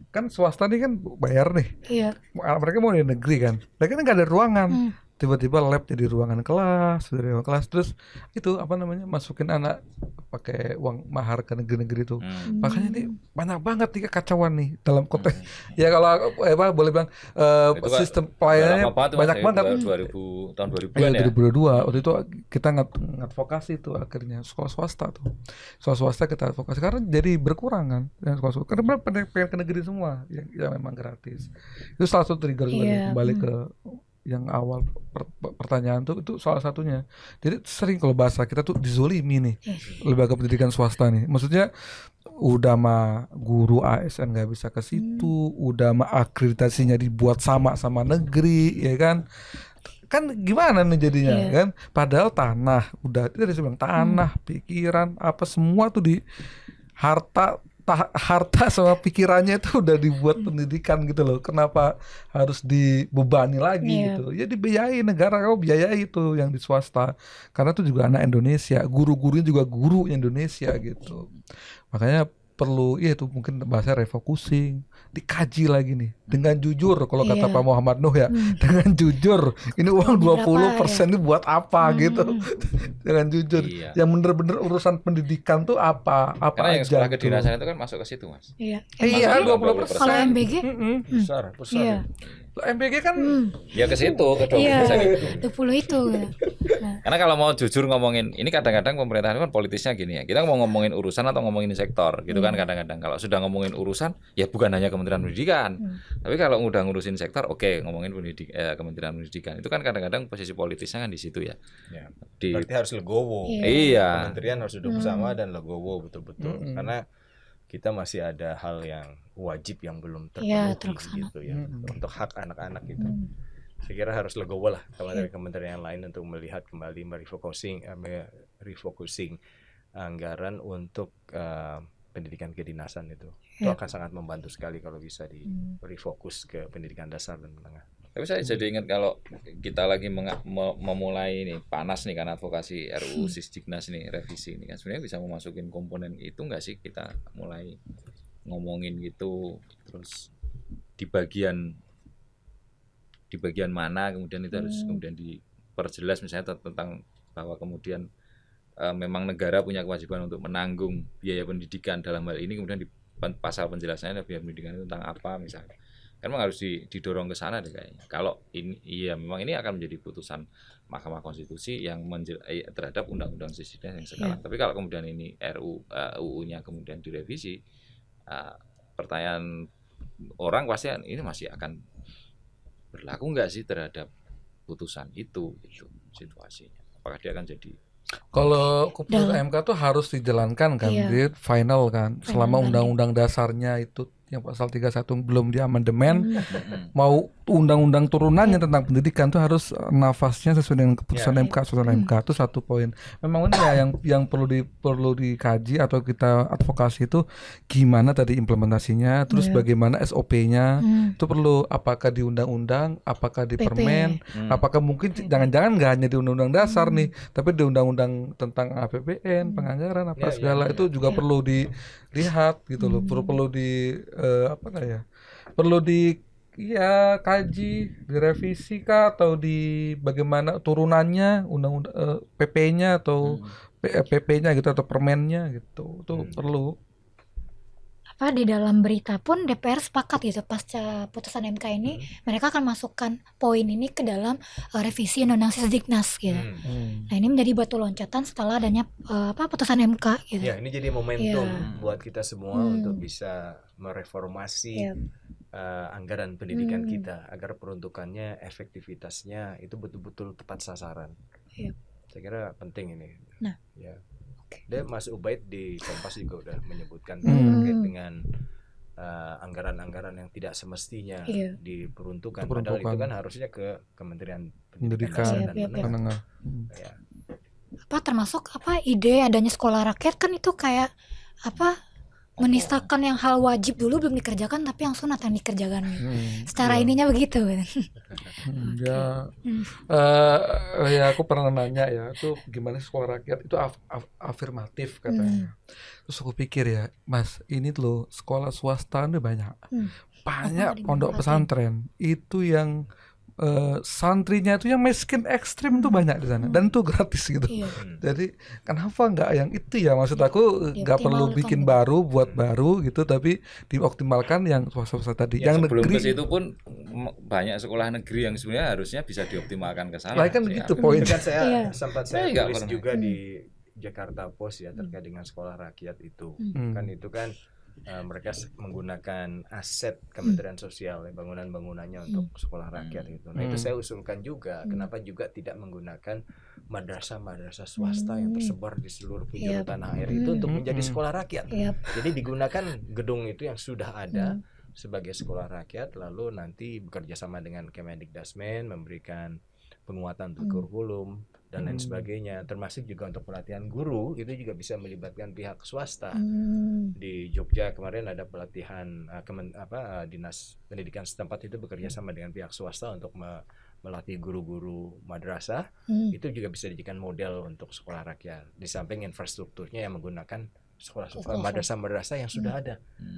Kan swasta nih kan bayar nih. Iya. Mereka mau di negeri kan. Mereka kan nggak ada ruangan. Tiba-tiba lab jadi ruangan kelas, terus itu masukin anak pakai uang mahar ke negeri-negeri itu. Makanya ini banyak banget nih kekacauan nih dalam konteks. Ya kalau boleh bilang sistem pelayanannya banyak banget. 2000 tahun 2000-an ya. 2022 waktu itu kita ngadvokasi tuh akhirnya sekolah swasta tuh. Sekolah swasta kita advokasi karena jadi berkurang kan. Karena pengen ke negeri semua yang memang gratis. Itu salah satu trigger juga kembali ke yang awal pertanyaan tuh, itu salah satunya. Jadi sering kalau bahasa kita tuh dizolimi nih lembaga pendidikan swasta nih. Maksudnya udah mah guru ASN nggak bisa ke situ, udah mah akreditasinya dibuat sama negeri, ya kan? Kan gimana nih jadinya kan? Padahal tanah udah dari sebelum tanah, pikiran apa semua tuh di harta harta sama pikirannya itu udah dibuat pendidikan gitu loh. Kenapa harus dibebani lagi gitu? Ya dibiayai negara, kamu biayai itu yang di swasta. Karena itu juga anak Indonesia, guru-gurunya juga guru Indonesia gitu. Makanya perlu, ya itu mungkin bahasa refocusing, dikaji lagi nih dengan jujur kalau kata Pak Muhammad Nuh ya, dengan jujur ini uang 20% ini buat apa gitu. Dengan jujur, yang bener-bener urusan pendidikan tuh apa karena yang aja sekolah gitu. kedinasan itu kan masuk ke situ, Mas. Iya. Iya, Masuk 20%. Kalau MBG Besar. iya. MBG kan Ya ke situ, ke 20% Iya. itu. 20 itu. Nah, Karena kalau mau jujur ngomongin, ini kadang-kadang pemerintah itu kan politisnya gini ya. Kita mau ngomongin urusan atau ngomongin sektor gitu kan kadang-kadang. Kalau sudah ngomongin urusan, ya bukan hanya Kementerian Pendidikan. Tapi kalau udah ngurusin sektor, oke, ngomongin Kementerian Pendidikan. Itu kan kadang-kadang posisi politisnya kan di situ ya. Ya. Di Berarti harus legowo. Iya. Kementerian harus duduk bersama dan legowo betul-betul. Karena kita masih ada hal yang wajib yang belum terpenuhi terlaksana. gitu ya, untuk hak anak-anak gitu. Saya kira harus legowo lah kementerian yang lain untuk melihat kembali refocusing anggaran untuk pendidikan kedinasan itu. Itu akan sangat membantu sekali kalau bisa di refokus ke pendidikan dasar dan menengah. Tapi saya jadi ingat kalau kita lagi memulai nih panas nih kan advokasi RUU Sisdiknas nih revisi ini kan sebenarnya bisa memasukin komponen itu nggak sih, kita mulai ngomongin gitu, terus di bagian mana kemudian itu harus kemudian diperjelas misalnya tentang bahwa kemudian memang negara punya kewajiban untuk menanggung biaya pendidikan dalam hal ini, kemudian di pasal penjelasannya biaya pendidikan itu tentang apa misalnya. Kan memang harus didorong ke sana deh kayaknya. Kalau ini iya memang ini akan menjadi putusan Mahkamah Konstitusi yang terhadap Undang-Undang Sisdiknas yang sekarang. Tapi kalau kemudian ini UU-nya kemudian direvisi, pertanyaan orang pasti ini masih akan berlaku nggak sih terhadap putusan itu gitu situasinya. Apakah dia akan jadi kalau keputusan MK tuh harus dijalankan kan, di final kan, selama undang-undang dasarnya itu yang pasal 31 belum diamandemen, mau undang-undang turunannya tentang pendidikan tuh harus nafasnya sesuai dengan keputusan MK itu satu poin. Memang ini ya yang perlu dikaji atau kita advokasi itu gimana tadi implementasinya, terus bagaimana SOP-nya itu perlu, apakah di undang-undang, apakah di permen, apakah mungkin jangan-jangan nggak hanya di undang-undang dasar nih, tapi di undang-undang tentang APBN, penganggaran apa segala itu juga perlu dilihat gitu loh, perlu kaji, direvisi kah, atau di bagaimana turunannya undang-undang PP-nya atau PP-nya gitu atau permennya gitu. Itu perlu. Di dalam berita pun DPR sepakat gitu pasca putusan MK ini mereka akan masukkan poin ini ke dalam revisi Undang-Undang Sisdiknas gitu. Nah, ini menjadi batu loncatan setelah adanya putusan MK gitu. Ya, ini jadi momentum buat kita semua untuk bisa mereformasi anggaran pendidikan kita agar peruntukannya, efektivitasnya itu betul-betul tepat sasaran. Saya kira penting ini. Nah, Dan Mas Ubaid di Kompas juga udah menyebutkan terkait dengan anggaran-anggaran yang tidak semestinya diperuntukkan. Padahal itu kan harusnya ke Kementerian Pendidikan Dasar dan Menengah. Termasuk ide adanya sekolah rakyat kan itu kayak menistakan yang hal wajib dulu belum dikerjakan tapi yang sunat yang dikerjakan. Secara ininya begitu. Ya aku pernah nanya ya, itu gimana sekolah rakyat itu afirmatif katanya. Terus aku pikir ya, Mas, ini loh sekolah swasta itu banyak pondok pesantren itu yang santrinya itu yang miskin ekstrim tuh banyak di sana dan itu gratis gitu. Jadi kenapa nggak yang itu ya, maksud aku nggak perlu bikin baru buat baru gitu, tapi dioptimalkan yang swasta tadi. Ya, yang sebelum negeri ke situ pun banyak sekolah negeri yang sebenarnya harusnya bisa dioptimalkan ke sana. Kan begitu poin. Kan saya sempat tulis juga di Jakarta Post ya terkait dengan sekolah rakyat itu. Kan itu kan mereka menggunakan aset Kementerian Sosial bangunan-bangunannya untuk sekolah rakyat itu. Nah, itu saya usulkan juga kenapa juga tidak menggunakan madrasah swasta yang tersebar di seluruh penjuru tanah air itu untuk menjadi sekolah rakyat. Jadi digunakan gedung itu yang sudah ada sebagai sekolah rakyat, lalu nanti bekerja sama dengan Kemendikdasmen memberikan penguatan untuk kurikulum, dan lain sebagainya, termasuk juga untuk pelatihan guru itu juga bisa melibatkan pihak swasta. Di Jogja kemarin ada pelatihan Dinas Pendidikan setempat itu bekerja sama dengan pihak swasta untuk melatih guru-guru madrasah. Itu juga bisa dijadikan model untuk sekolah rakyat, di samping infrastrukturnya yang menggunakan sekolah-sekolah madrasah-madrasah yang sudah ada.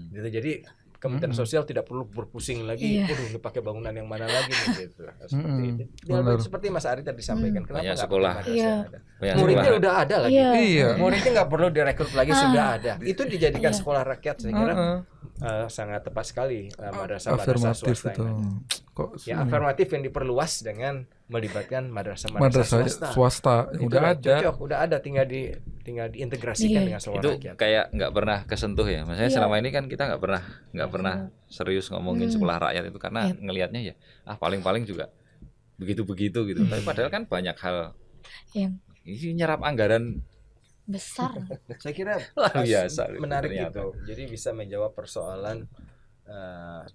Gitu. Jadi Kementerian Sosial tidak perlu berpusing lagi, ini pakai bangunan yang mana lagi nih, gitu. Seperti itu. Ya, seperti Mas Ari tadi sampaikan, kenapa banyak nggak sekolah ada? Muridnya udah ada lagi. Muridnya nggak perlu direkrut lagi, sudah ada. Itu dijadikan sekolah rakyat, saya kira sangat tepat sekali madrasah swasta ini. Ya, afirmatif yang diperluas dengan melibatkan madrasah swasta. Udah ada. Udah ada, tinggal diintegrasikan dengan sekolah itu rakyat. Kayak nggak pernah kesentuh ya. Maksudnya selama ini kan kita nggak pernah serius ngomongin sekolah rakyat itu karena ngelihatnya ya paling-paling juga begitu-begitu gitu. Tapi padahal kan banyak hal ini nyerap anggaran besar. Saya kira biasa menarik itu. Jadi bisa menjawab persoalan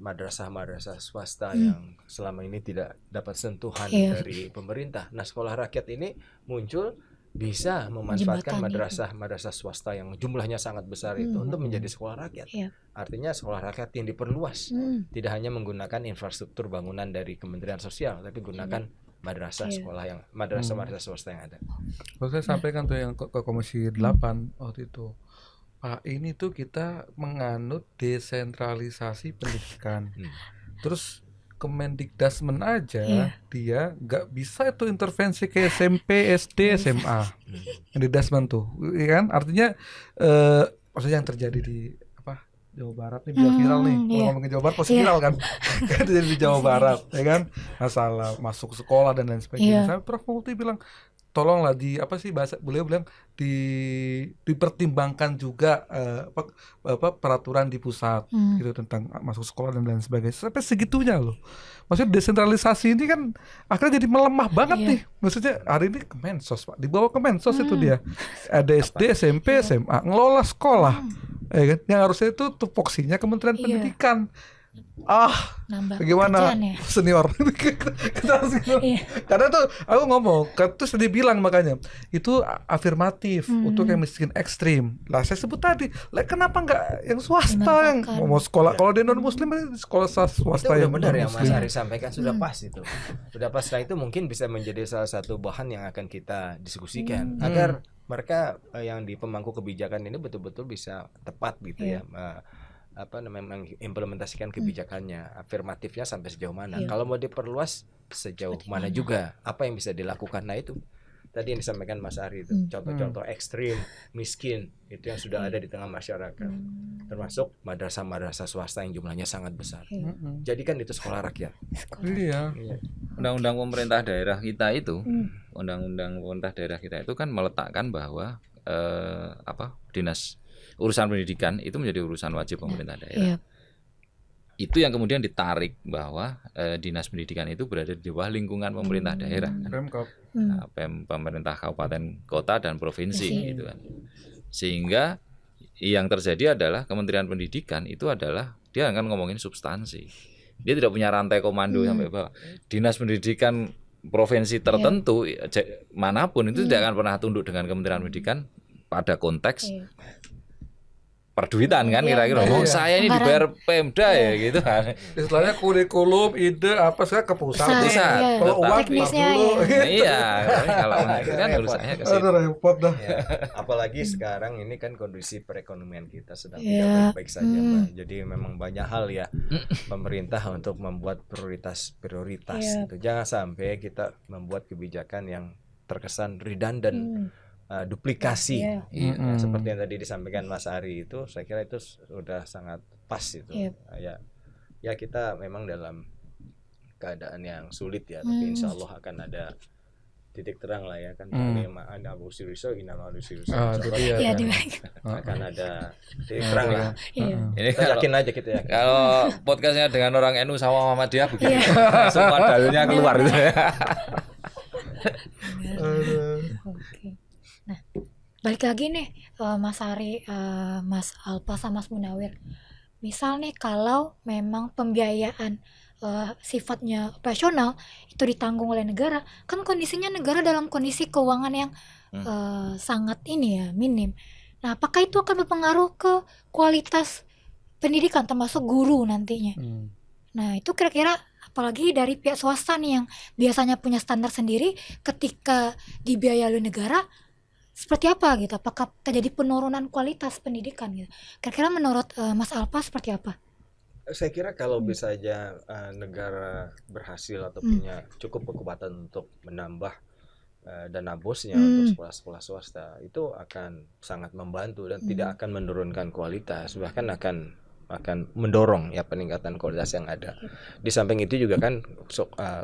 madrasah-madrasah swasta yang selama ini tidak dapat sentuhan dari pemerintah. Nah, sekolah rakyat ini muncul bisa memanfaatkan madrasah-madrasah swasta yang jumlahnya sangat besar itu untuk menjadi sekolah rakyat. Artinya sekolah rakyat yang diperluas, tidak hanya menggunakan infrastruktur bangunan dari Kementerian Sosial, tapi gunakan madrasah sekolah yang madrasah swasta yang ada. Kalau saya sampaikan tuh yang ke Komisi 8 waktu itu, Pak, ini tuh kita menganut desentralisasi pendidikan. Terus Kemendikdasmen aja dia nggak bisa itu intervensi ke SMP, SD, SMA. Kemendikdasmen tuh, ya kan? Artinya maksudnya yang terjadi di Jawa Barat nih biar viral nih. Kalau ngomongin Jawa Barat pasti viral kan. Terjadi di Jawa Barat, ya kan? Masalah masuk sekolah dan lain sebagainya. Saya Prof Multi bilang tolonglah bahasa beliau bilang dipertimbangkan juga peraturan di pusat gitu tentang masuk sekolah dan lain sebagainya. Sampai segitunya loh. Maksudnya desentralisasi ini kan akhirnya jadi melemah banget nih. Maksudnya hari ini Kemensos, Pak, dibawa ke Kemensos itu dia. Ada SD, SMP, SMA, ngelola sekolah. Ya kan? Yang harusnya itu tupoksinya Kementerian Pendidikan. Bagaimana senior? Karena tuh aku ngomong, terus dia bilang makanya itu afirmatif untuk yang miskin ekstrim. Lah saya sebut tadi, kenapa nggak yang swasta yang mau sekolah? Kalau di non muslim sekolah swasta itu yang benar yang Mas Ari sampaikan sudah pas itu. Sudah pas. Setelah itu mungkin bisa menjadi salah satu bahan yang akan kita diskusikan agar mereka yang di pemangku kebijakan ini betul-betul bisa tepat gitu ya. Mengimplementasikan kebijakannya, afirmatifnya sampai sejauh mana. Kalau mau diperluas sejauh mana juga, apa yang bisa dilakukan. Nah itu tadi yang disampaikan Mas Ari itu contoh-contoh ekstrim miskin itu yang sudah ada di tengah masyarakat, termasuk madrasah-madrasah swasta yang jumlahnya sangat besar. Jadikan itu sekolah rakyat. Undang-undang pemerintah daerah kita itu, undang-undang pemerintah daerah kita itu kan meletakkan bahwa dinas urusan pendidikan itu menjadi urusan wajib pemerintah daerah. Itu yang kemudian ditarik bahwa dinas pendidikan itu berada di bawah lingkungan pemerintah daerah, pemerintah kabupaten, kota dan provinsi gitu kan. Sehingga yang terjadi adalah Kementerian Pendidikan itu adalah dia akan ngomongin substansi. Dia tidak punya rantai komando sampai bawah. Dinas pendidikan provinsi tertentu manapun itu tidak akan pernah tunduk dengan Kementerian Pendidikan pada konteks perduitan kan kira-kira. Saya ini dibayar Pemda ya gitu kan. Istilahnya kurikulum, ide apa saya ke pusat. Kalau uang dulu. Kalau kan urusannya ke situ. Repot dah. Apalagi sekarang ini kan kondisi perekonomian kita sedang tidak baik-baik saja, Mbak. Jadi memang banyak hal ya pemerintah untuk membuat prioritas gitu. Jangan sampai kita membuat kebijakan yang terkesan redundant. Duplikasi seperti yang tadi disampaikan Mas Ari itu, saya kira itu sudah sangat pas itu. Ya kita memang dalam keadaan yang sulit ya, tapi insya Allah akan ada titik terang lah ya kan. Ada Abu Siriso, akan ada titik terang lah. Ini kita yakin aja kita yakin. Kalau podcastnya dengan orang NU sama Muhammadiyah begitu, semua dalilnya keluar gitu ya. Nah, balik lagi nih Mas Ari, Mas Alpa sama Mas Munawir. Misal nih kalau memang pembiayaan sifatnya operasional itu ditanggung oleh negara, kan kondisinya negara dalam kondisi keuangan yang sangat ini ya, minim. Nah, apakah itu akan berpengaruh ke kualitas pendidikan termasuk guru nantinya? Nah, itu kira-kira apalagi dari pihak swasta nih yang biasanya punya standar sendiri, ketika dibiayai oleh negara seperti apa gitu? Apakah terjadi penurunan kualitas pendidikan gitu? Kira-kira menurut Mas Alfa seperti apa? Saya kira kalau misalnya negara berhasil atau punya cukup kekuatan untuk menambah dana bosnya untuk sekolah-sekolah swasta, itu akan sangat membantu dan tidak akan menurunkan kualitas, bahkan akan mendorong ya peningkatan kualitas yang ada. Di samping itu juga kan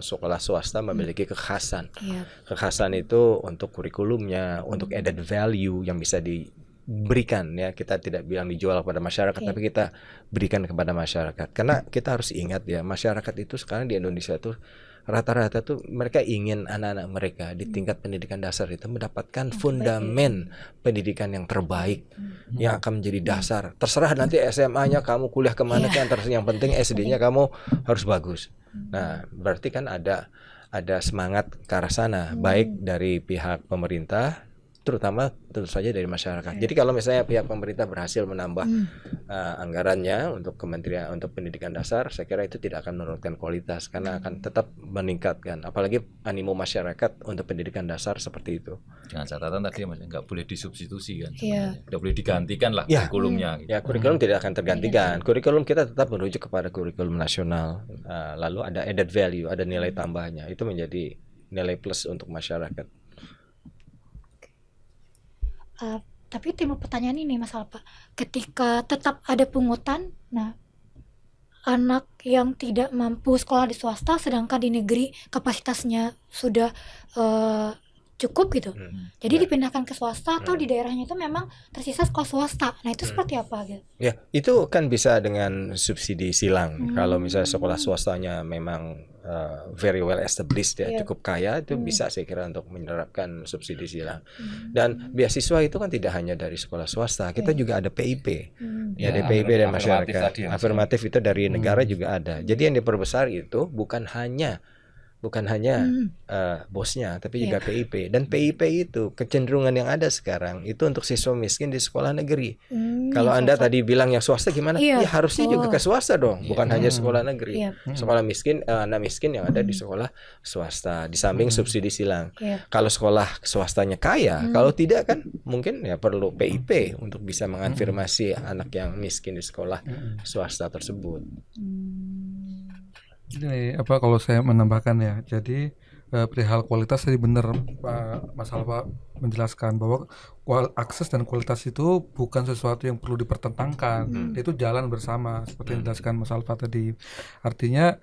sekolah swasta memiliki kekhasan. Kekhasan itu untuk kurikulumnya, untuk added value yang bisa diberikan ya. Kita tidak bilang dijual kepada masyarakat, tapi kita berikan kepada masyarakat. Karena kita harus ingat ya, masyarakat itu sekarang di Indonesia tuh rata-rata tuh mereka ingin anak-anak mereka di tingkat pendidikan dasar itu mendapatkan fundamen pendidikan yang terbaik yang akan menjadi dasar. Terserah nanti SMA-nya kamu kuliah kemana kan, yang penting SD-nya kamu harus bagus. Nah, berarti kan ada semangat ke arah sana, baik dari pihak pemerintah, terutama tentu saja dari masyarakat. Jadi kalau misalnya pihak pemerintah berhasil menambah anggarannya untuk kementerian untuk pendidikan dasar, saya kira itu tidak akan menurunkan kualitas karena akan tetap meningkatkan, apalagi animo masyarakat untuk pendidikan dasar seperti itu. Dengan catatan tadi Mas, nggak boleh disubstitusi kan, nggak boleh digantikan lah kurikulumnya. Ya, kurikulum tidak akan tergantikan. Kurikulum kita tetap merujuk kepada kurikulum nasional. Lalu ada added value, ada nilai tambahnya. Itu menjadi nilai plus untuk masyarakat. Tapi timbul pertanyaan ini Mas Alfa, ketika tetap ada pungutan, nah anak yang tidak mampu sekolah di swasta sedangkan di negeri kapasitasnya sudah cukup gitu, jadi dipindahkan ke swasta atau di daerahnya itu memang tersisa sekolah swasta. Nah itu seperti apa gitu? Ya, itu kan bisa dengan subsidi silang. Kalau misalnya sekolah swastanya memang very well established ya, cukup kaya, itu bisa saya kira untuk menerapkan subsidi silang. Dan beasiswa itu kan tidak hanya dari sekolah swasta, kita juga ada PIP. Ya, ada PIP dari masyarakat. Afirmatif itu dari negara juga ada. Jadi yang diperbesar itu bukan hanya bosnya, tapi juga PIP. Dan PIP itu kecenderungan yang ada sekarang itu untuk siswa miskin di sekolah negeri. Kalau Anda tadi bilang yang swasta gimana? Ya harusnya juga ke swasta dong, bukan hanya sekolah negeri. Sekolah miskin, anak miskin yang ada di sekolah swasta, di samping subsidi silang. Kalau sekolah swastanya kaya, kalau tidak kan mungkin ya perlu PIP untuk bisa mengafirmasi anak yang miskin di sekolah swasta tersebut. Ini kalau saya menambahkan ya, jadi perihal kualitas tadi benar Pak Mas Alfa menjelaskan bahwa akses dan kualitas itu bukan sesuatu yang perlu dipertentangkan, itu jalan bersama seperti yang dijelaskan Mas Alfa tadi. Artinya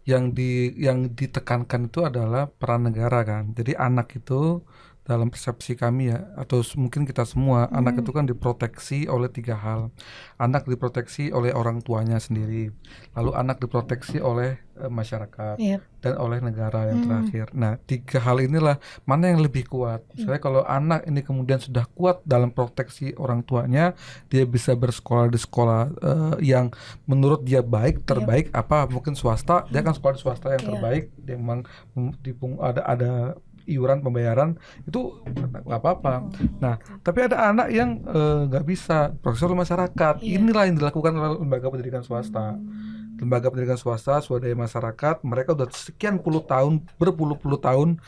yang ditekankan itu adalah peran negara kan. Jadi anak itu dalam persepsi kami ya, atau mungkin kita semua, anak itu kan diproteksi oleh 3 hal. Anak diproteksi oleh orang tuanya sendiri, lalu anak diproteksi oleh masyarakat, dan oleh negara yang terakhir. Nah, 3 hal inilah mana yang lebih kuat. Misalnya kalau anak ini kemudian sudah kuat dalam proteksi orang tuanya, dia bisa bersekolah di sekolah yang menurut dia terbaik, mungkin swasta, dia akan sekolah di swasta yang terbaik, dia memang ada iuran pembayaran itu nggak apa-apa. Nah, tapi ada anak yang nggak bisa proses oleh masyarakat. Inilah yang dilakukan oleh lembaga pendidikan swasta. Lembaga pendidikan swasta, swadaya masyarakat, mereka udah sekian berpuluh-puluh tahun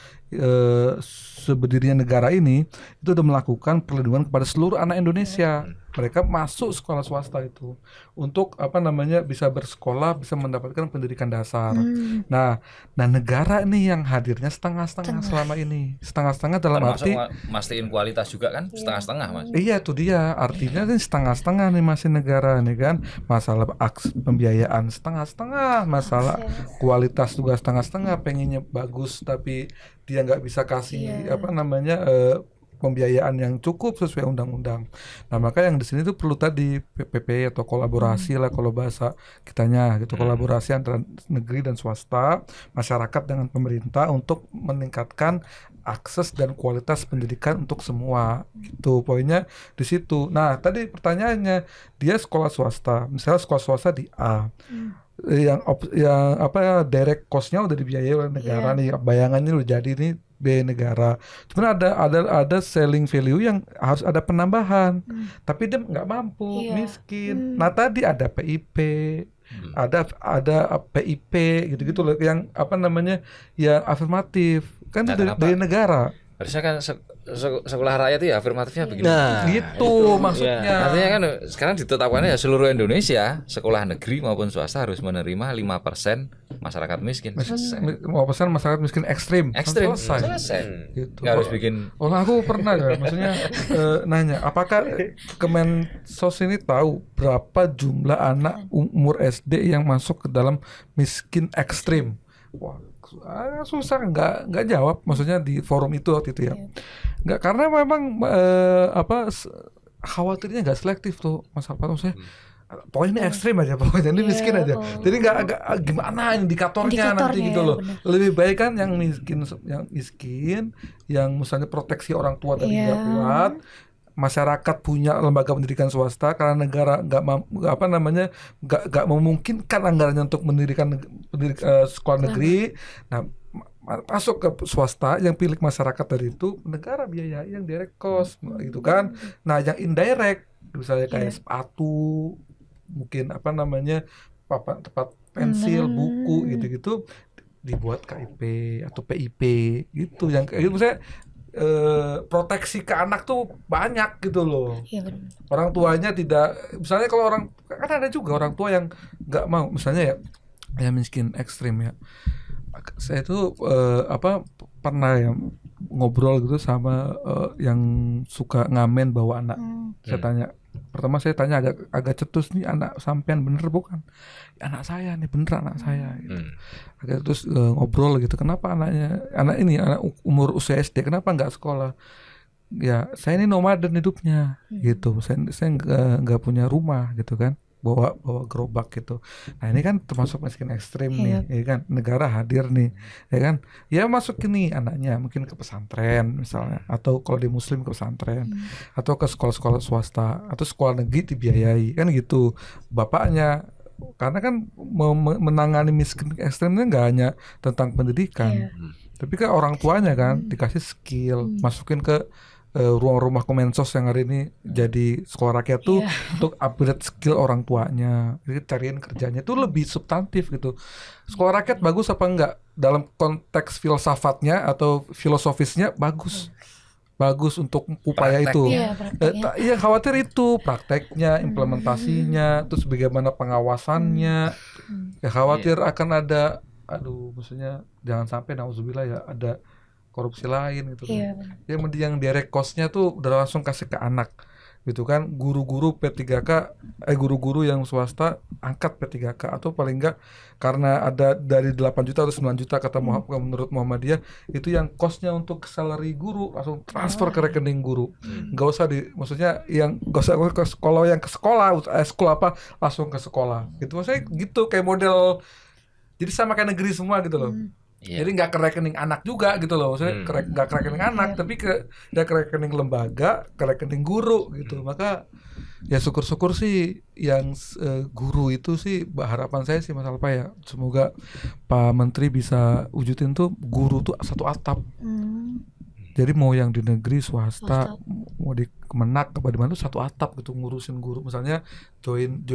seberdirinya negara ini, itu udah melakukan perlindungan kepada seluruh anak Indonesia. Mereka masuk sekolah swasta itu untuk bisa bersekolah, bisa mendapatkan pendidikan dasar. Nah negara ini yang hadirnya setengah-setengah selama ini. Setengah-setengah dalam arti mastiin kualitas juga kan, setengah-setengah Mas. Iya, itu dia. Artinya ini setengah-setengah nih masih negara nih kan. Masalah pembiayaan setengah-setengah, masalah kualitas juga setengah-setengah, pengennya bagus tapi dia nggak bisa kasih pembiayaan yang cukup sesuai undang-undang. Nah, maka yang di sini tuh perlu tadi PPP atau kolaborasi lah kalau bahasa kitanya gitu, kolaborasi antara negeri dan swasta, masyarakat dengan pemerintah untuk meningkatkan akses dan kualitas pendidikan untuk semua. Gitu poinnya di situ. Nah, tadi pertanyaannya, dia sekolah swasta, misalnya sekolah swasta di A. Yang direct cost-nya udah dibiayai oleh negara nih, bayangannya udah jadi nih B negara. Cuman ada selling value yang harus ada penambahan. Tapi dia nggak mampu, miskin. Nah, tadi ada PIP, ada PIP gitu-gitu loh, yang yang afirmatif. Kan dari negara. Harusnya kan sekolah rakyat itu ya afirmatifnya begini. Nah, gitu maksudnya. Artinya kan sekarang ditetapkannya ya seluruh Indonesia, sekolah negeri maupun swasta harus menerima 5% masyarakat miskin. 5% masyarakat miskin ekstrim. Selesai. Gitu. Nggak harus bikin. Aku pernah ya, maksudnya nanya, apakah Kemensos ini tahu berapa jumlah anak umur SD yang masuk ke dalam miskin ekstrim? Wah, susah nggak jawab, maksudnya di forum itu waktu itu ya. Nggak, karena memang khawatirnya nggak selektif tuh Mas Alfa, maksudnya pokoknya ini ekstrim aja, pokoknya ini miskin aja. Jadi nggak gimana indikatornya nanti gitu loh. Lebih baik kan yang miskin, yang misalnya proteksi orang tua tadi nggak kuat, masyarakat punya lembaga pendidikan swasta karena negara nggak memungkinkan anggarannya untuk mendirikan sekolah negeri. Nah, masuk ke swasta, yang pilih masyarakat dari itu negara biaya yang direct cost gitu kan. Nah, yang indirect misalnya kayak sepatu, mungkin papan tempat pensil, buku gitu-gitu dibuat KIP atau PIP gitu, yang kayak gitu. Saya proteksi ke anak tuh banyak gitu loh. Orang tuanya tidak, misalnya kalau kan ada juga orang tua yang nggak mau, misalnya ya miskin ekstrim ya. Saya tuh pernah ya ngobrol gitu sama yang suka ngamen bawa anak. Saya tanya agak cetus, nih anak sampean bener bukan? Anak saya nih, bener anak saya gitu. Agak terus ngobrol gitu, kenapa anak umur usia SD kenapa nggak sekolah? Ya, saya ini nomaden hidupnya gitu. Saya nggak punya rumah gitu kan. Bawa gerobak gitu. Nah, ini kan termasuk miskin ekstrim nih, ya kan? Negara hadir nih, ya kan? Ya masuk nih anaknya mungkin ke pesantren misalnya, atau kalau di muslim ke pesantren, atau ke sekolah-sekolah swasta, atau sekolah negeri dibiayai, kan gitu. Bapaknya, karena kan menangani miskin ekstrimnya nggak hanya tentang pendidikan, tapi kan orang tuanya kan dikasih skill, masukin ke ruang rumah Kemensos yang hari ini jadi sekolah rakyat tuh untuk upgrade skill orang tuanya. Jadi cariin kerjanya tuh lebih substantif gitu. Sekolah rakyat bagus apa enggak? Dalam konteks filsafatnya atau filosofisnya bagus. Bagus untuk upaya itu. Iya, khawatir itu prakteknya, implementasinya, terus bagaimana pengawasannya. Ya khawatir akan ada, maksudnya jangan sampai nauzubillah ya ada korupsi lain gitu kan. Yang direct cost-nya tuh udah langsung kasih ke anak gitu kan. Guru-guru P3K, guru-guru yang swasta angkat P3K, atau paling enggak karena ada dari 8 juta atau 9 juta kata menurut Muhammadiyah, itu yang cost-nya untuk salary guru langsung transfer ke rekening guru. Enggak usah maksudnya yang enggak usah ke sekolah, yang ke sekolah langsung ke sekolah. Gitu maksudnya gitu, kayak model jadi sama kayak negeri semua gitu loh. Jadi nggak ke rekening anak juga gitu loh, maksudnya nggak ke rekening anak, tapi ke rekening lembaga, ke rekening guru gitu. Maka ya syukur-syukur sih yang guru itu sih, harapan saya sih Mas Alfa ya, semoga Pak Menteri bisa wujudin tuh guru tuh satu atap. Jadi mau yang di negeri, swasta, mau di Kemenak apa di mana tuh satu atap gitu ngurusin guru. Misalnya join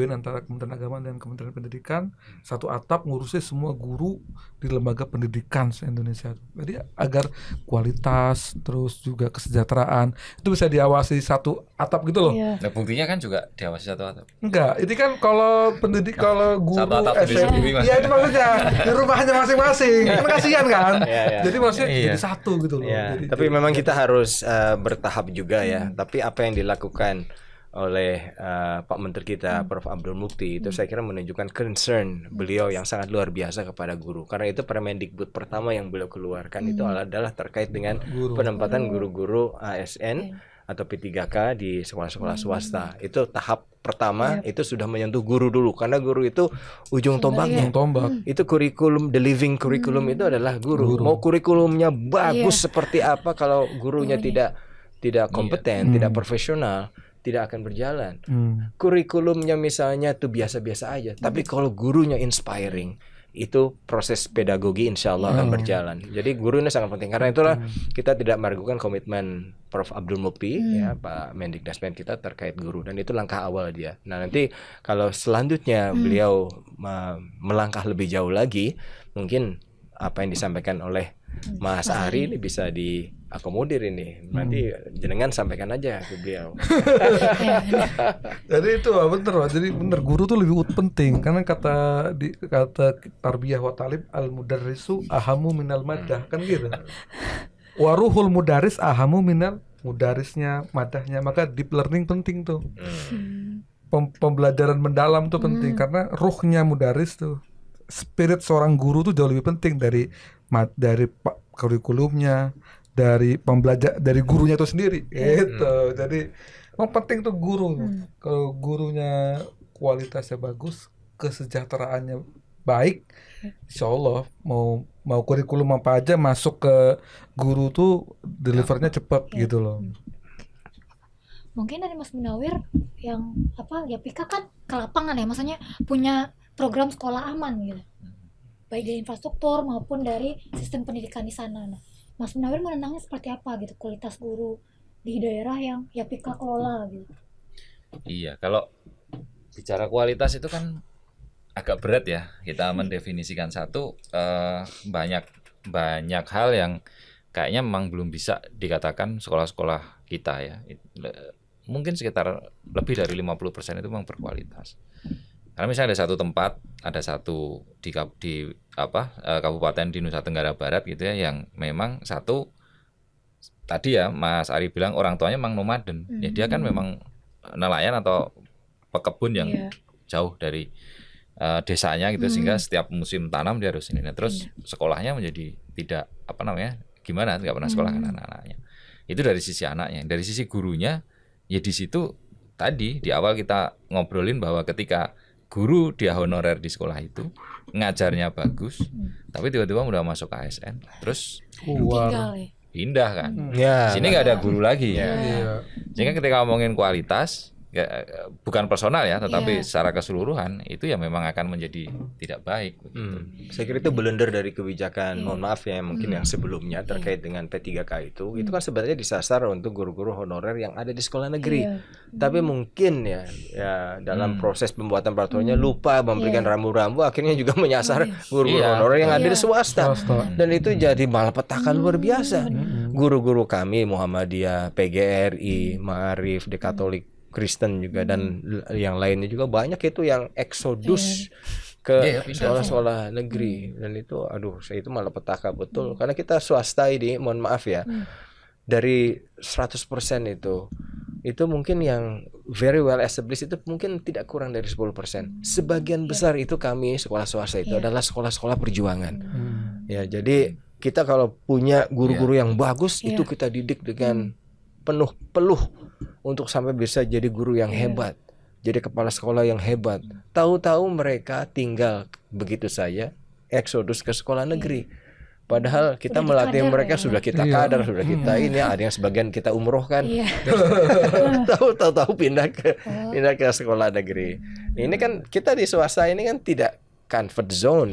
antara Kementerian Agama dan Kementerian Pendidikan, satu atap ngurusin semua guru di lembaga pendidikan se-Indonesia. Jadi agar kualitas terus juga kesejahteraan itu bisa diawasi satu atap gitu loh. Nah, buktinya kan juga diawasi satu atap. Enggak, ini kan kalau kalau guru SMP, ya itu maksudnya di rumahnya masing-masing. Kan kasihan kan? Jadi maksudnya jadi satu gitu loh. Tapi memang kita harus bertahap juga ya. Tapi apa yang dilakukan oleh Pak Menteri kita Prof. Abdul Mukti itu saya kira menunjukkan concern beliau yang sangat luar biasa kepada guru. Karena itu Permendikbud pertama yang beliau keluarkan itu adalah terkait dengan penempatan guru-guru ASN atau P3K di sekolah-sekolah swasta. Itu tahap pertama itu sudah menyentuh guru dulu karena guru itu ujung tombaknya. Itu kurikulum, the living curriculum itu adalah guru. Mau kurikulumnya bagus seperti apa kalau gurunya tidak kompeten, tidak profesional, tidak akan berjalan. Kurikulumnya misalnya tuh biasa-biasa aja, tapi kalau gurunya inspiring, itu proses pedagogi insya Allah akan berjalan. Jadi guru ini sangat penting. Karena itulah kita tidak meragukan komitmen Prof. Abdul Mukti, ya Pak Mendikdasmen kita terkait guru. Dan itu langkah awal dia. Nah nanti kalau selanjutnya beliau melangkah lebih jauh lagi, mungkin apa yang disampaikan oleh Mas Ari ini bisa diakomodir ini. Nanti jenengan sampaikan aja ke beliau. Jadi itu bener Pak. Jadi bener guru tuh lebih penting karena kata tarbiyah wa talib al mudarrisu ahamu minal madah kan gitu. Waruhul mudaris ahamu minal mudarisnya madahnya. Maka deep learning penting tuh. Pembelajaran mendalam tuh penting karena ruhnya mudaris tuh. Spirit seorang guru tuh jauh lebih penting dari kurikulumnya, dari dari gurunya itu sendiri gitu. Jadi yang penting tuh guru. Kalau gurunya kualitasnya bagus, kesejahteraannya baik, insya Allah mau kurikulum apa aja masuk ke guru tuh delivernya cepat gitu loh. Mungkin dari Mas Munawir yang Pika kan ke lapangan ya, maksudnya punya program sekolah aman gitu, baik dari infrastruktur maupun dari sistem pendidikan di sana. Nah, Mas Munawir menentangnya seperti apa gitu, kualitas guru di daerah yang Pika kelola gitu? Iya, kalau bicara kualitas itu kan agak berat ya kita mendefinisikan satu. Banyak hal yang kayaknya memang belum bisa dikatakan sekolah-sekolah kita ya. Mungkin sekitar lebih dari 50% itu memang berkualitas. Karena misalnya ada satu tempat, ada satu di kabupaten di Nusa Tenggara Barat gitu ya, yang memang satu tadi ya Mas Ari bilang orang tuanya memang nomaden, ya dia kan memang nelayan atau pekebun yang jauh dari desanya gitu, sehingga setiap musim tanam dia harus ini. Nah, terus sekolahnya menjadi tidak gimana, nggak pernah sekolah anak-anaknya. Itu dari sisi anaknya, dari sisi gurunya ya di situ tadi di awal kita ngobrolin bahwa ketika guru dia honorer di sekolah itu ngajarnya bagus, tapi tiba-tiba udah masuk ASN, terus pindah kan. Sini nggak ada guru lagi ya. Sehingga ketika ngomongin kualitas, bukan personal ya, tetapi secara keseluruhan itu ya memang akan menjadi tidak baik. Saya kira itu blunder dari kebijakan, mohon maaf ya, mungkin yang sebelumnya terkait dengan P3K itu kan sebenarnya disasar untuk guru-guru honorer yang ada di sekolah negeri. Tapi mungkin ya dalam proses pembuatan peraturannya lupa memberikan rambu-rambu, akhirnya juga menyasar guru-guru honorer yang ada di swasta. Dan itu jadi malapetaka luar biasa. Guru-guru kami Muhammadiyah, PGRI, Ma'arif, di Katolik Kristen juga dan yang lainnya juga banyak itu yang eksodus ke sekolah-sekolah negeri, dan itu saya itu malapetaka betul karena kita swasta ini, mohon maaf ya, dari 100% itu mungkin yang very well established itu mungkin tidak kurang dari 10%. Sebagian besar itu kami sekolah swasta itu adalah sekolah-sekolah perjuangan. Ya, jadi kita kalau punya guru-guru yang bagus itu kita didik dengan peluh untuk sampai bisa jadi guru yang hebat, jadi kepala sekolah yang hebat. Tahu-tahu mereka tinggal begitu saja eksodus ke sekolah negeri. Padahal kita melatih mereka sudah kita kadar, sudah kita ini, ada yang sebagian kita umrohkan. Tahu-tahu pindah ke sekolah negeri. Ini kan kita di swasta ini kan tidak comfort zone,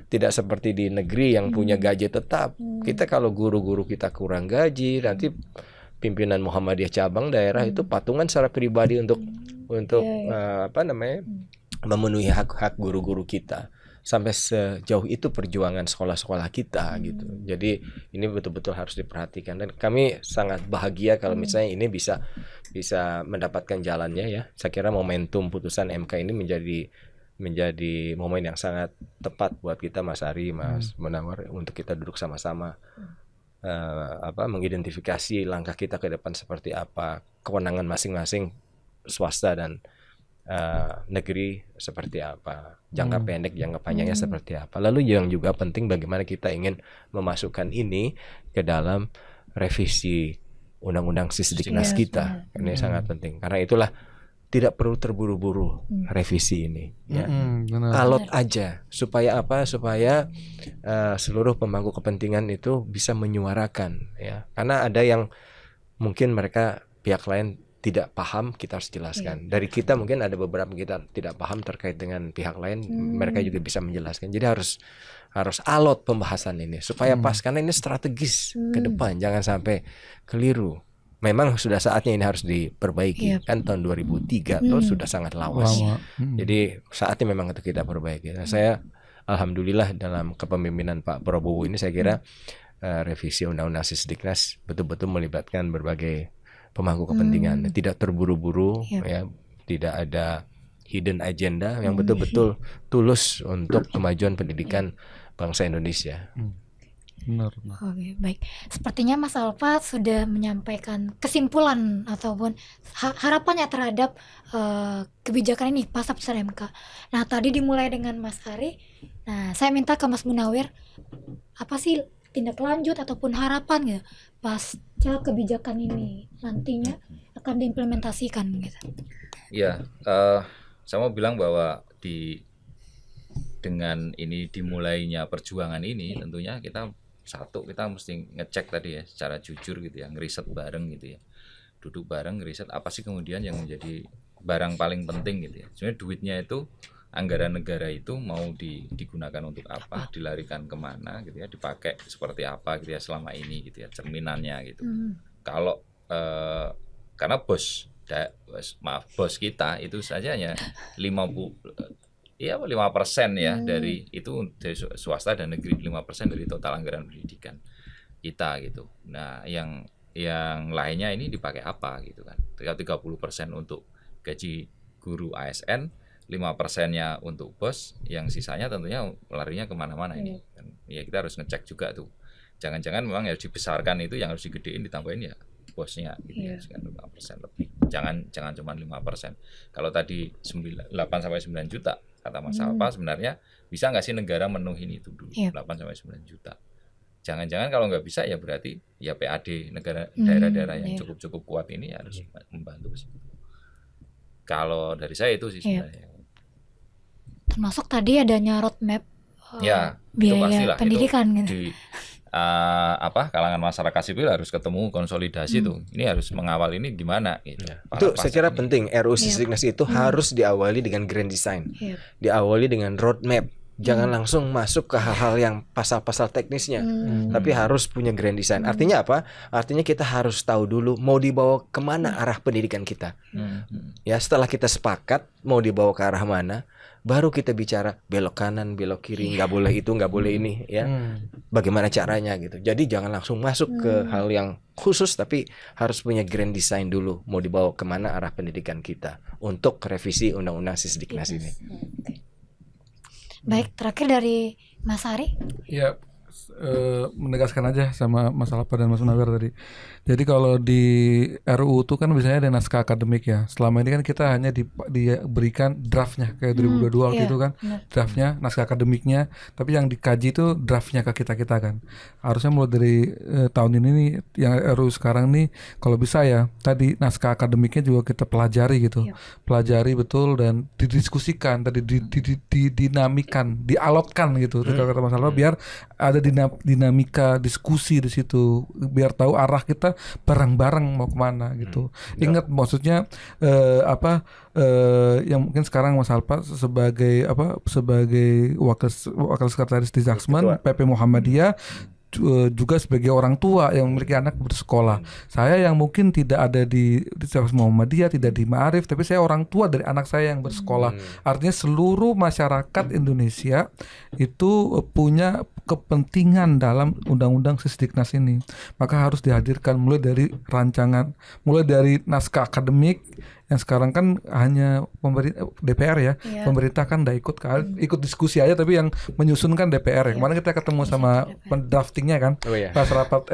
tidak seperti di negeri yang punya gaji tetap. Kita kalau guru-guru kita kurang gaji, nanti pimpinan Muhammadiyah cabang daerah itu patungan secara pribadi untuk memenuhi hak-hak guru-guru kita. Sampai sejauh itu perjuangan sekolah-sekolah kita gitu. Jadi ini betul-betul harus diperhatikan, dan kami sangat bahagia kalau misalnya ini bisa mendapatkan jalannya ya. Saya kira momentum putusan MK ini menjadi momen yang sangat tepat buat kita, Mas Ari, Mas Munawir, untuk kita duduk sama-sama mengidentifikasi langkah kita ke depan seperti apa, kewenangan masing-masing swasta dan negeri seperti apa, jangka pendek, jangka panjangnya seperti apa. Lalu yang juga penting bagaimana kita ingin memasukkan ini ke dalam revisi undang-undang Sisdiknas kita. Ini sangat penting. Karena itulah tidak perlu terburu-buru revisi ini. Ya. Alot aja supaya apa? Supaya seluruh pemangku kepentingan itu bisa menyuarakan. Ya. Karena ada yang mungkin mereka pihak lain tidak paham, kita harus jelaskan. Dari kita mungkin ada beberapa kita tidak paham terkait dengan pihak lain, mereka juga bisa menjelaskan. Jadi harus alot pembahasan ini supaya pas, karena ini strategis ke depan, jangan sampai keliru. Memang sudah saatnya ini harus diperbaiki. Kan tahun 2003 itu sudah sangat lawas. Jadi saatnya memang itu kita perbaiki. Nah, saya alhamdulillah dalam kepemimpinan Pak Prabowo ini saya kira revisi undang-undang Sisdiknas betul-betul melibatkan berbagai pemangku kepentingan, tidak terburu-buru, ya, tidak ada hidden agenda, yang betul-betul tulus untuk kemajuan pendidikan bangsa Indonesia. Benar. Oke, baik. Sepertinya Mas Alfa sudah menyampaikan kesimpulan ataupun harapannya terhadap kebijakan ini pasca putusan MK. Nah, tadi dimulai dengan Mas Ari. Nah, saya minta ke Mas Munawir, apa sih tindak lanjut ataupun harapan gitu pasca kebijakan ini nantinya akan diimplementasikan gitu. Ya, saya mau bilang bahwa dengan ini dimulainya perjuangan ini tentunya kita mesti ngecek tadi ya secara jujur gitu ya, ngeriset bareng gitu ya, duduk bareng ngeriset apa sih kemudian yang menjadi barang paling penting gitu ya. Sebenarnya duitnya itu, anggaran negara itu mau digunakan untuk apa, dilarikan kemana gitu ya, dipakai seperti apa gitu ya selama ini gitu ya, cerminannya gitu. Kalau karena bos kita itu saja hanya 5% ya dari swasta dan negeri, 5% dari total anggaran pendidikan kita gitu. Nah, yang lainnya ini dipakai apa gitu kan. 30% untuk gaji guru ASN, 5%-nya untuk bos, yang sisanya tentunya larinya kemana-mana ini. Ya kita harus ngecek juga tuh. Jangan-jangan memang harus dibesarkan itu, yang harus digedein ditambahin ya bosnya gitu ya, 5% lebih. Jangan cuma 5%. Kalau tadi 8-9 juta kata Mas Alfa, sebenarnya bisa nggak sih negara menuhin itu dulu 8-9 juta. Jangan-jangan kalau nggak bisa ya berarti ya PAD negara, daerah-daerah yang cukup kuat ini harus membantu. Kalau dari saya itu sih sebenarnya. Termasuk tadi adanya roadmap biaya pendidikan itu gitu. Di kalangan masyarakat sipil harus ketemu konsolidasi tuh. Ini harus mengawal ini gimana gitu. Itu saya kira penting. RUU Sisdiknas itu harus diawali dengan grand design. Diawali dengan roadmap. Jangan langsung masuk ke hal-hal yang pasal-pasal teknisnya, tapi harus punya grand design. Artinya apa? Artinya kita harus tahu dulu mau dibawa kemana arah pendidikan kita. Ya, setelah kita sepakat mau dibawa ke arah mana, baru kita bicara belok kanan, belok kiri, nggak boleh itu, nggak boleh ini, ya. Bagaimana caranya gitu. Jadi jangan langsung masuk ke hal yang khusus, tapi harus punya grand design dulu mau dibawa kemana arah pendidikan kita untuk revisi undang-undang Sisdiknas ini. Baik, terakhir dari Mas Ari. Ya, menegaskan aja sama Mas Alfa dan Mas Munawir tadi. Jadi kalau di RUU itu kan biasanya ada naskah akademik ya. Selama ini kan kita hanya diberikan draftnya kayak 2022 waktu itu kan, draftnya, naskah akademiknya. Tapi yang dikaji itu draftnya ke kita kan. Harusnya mulai dari tahun ini nih, yang RUU sekarang nih, kalau bisa ya tadi naskah akademiknya juga kita pelajari gitu, pelajari betul dan didiskusikan, tadi didinamikan, dialotkan gitu. Kata Mas Alfa biar ada dinamika diskusi di situ, biar tahu arah kita bareng-bareng mau kemana gitu. Ingat maksudnya yang mungkin sekarang Mas Alfa sebagai wakil sekretaris di Zaksman PP Muhammadiyah, juga sebagai orang tua yang memiliki anak bersekolah. Saya yang mungkin tidak ada di Muhammadiyah, tidak di Ma'arif, tapi saya orang tua dari anak saya yang bersekolah. Artinya seluruh masyarakat Indonesia itu punya kepentingan dalam undang-undang Sisdiknas ini. Maka harus dihadirkan mulai dari rancangan, mulai dari naskah akademik Yang sekarang kan hanya DPR ya, pemerintah kan udah ikut diskusi aja, tapi yang menyusun kan DPR ya. Kemarin kita ketemu sama pendraftingnya kan, pas rapat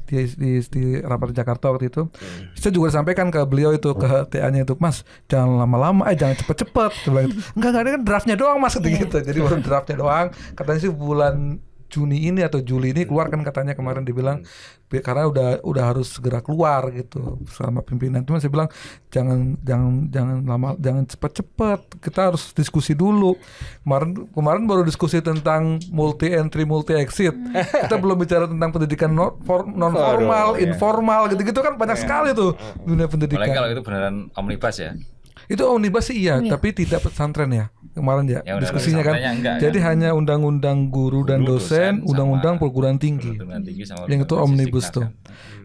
di rapat di Jakarta waktu itu. Saya juga sampaikan ke beliau itu, ke TA-nya itu, Mas jangan lama-lama, jangan cepet-cepet. Enggak, ini kan draftnya doang Mas gitu. Jadi baru draftnya doang. Katanya sih bulan Juni ini atau Juli ini keluar kan katanya, kemarin dibilang, karena udah harus segera keluar gitu selama pimpinan. Cuma saya bilang jangan lama, jangan cepat-cepat, kita harus diskusi dulu. Kemarin baru diskusi tentang multi entry multi exit. Kita belum bicara tentang pendidikan non formal, informal gitu-gitu kan banyak sekali tuh dunia pendidikan. Apalagi kalau itu beneran omnibus ya. Itu omnibus sih iya, tapi tidak pesantren ya. Kemarin ya diskusinya kan. Jadi hanya undang-undang guru dan dosen, undang-undang perguruan tinggi. Yang itu omnibus tuh.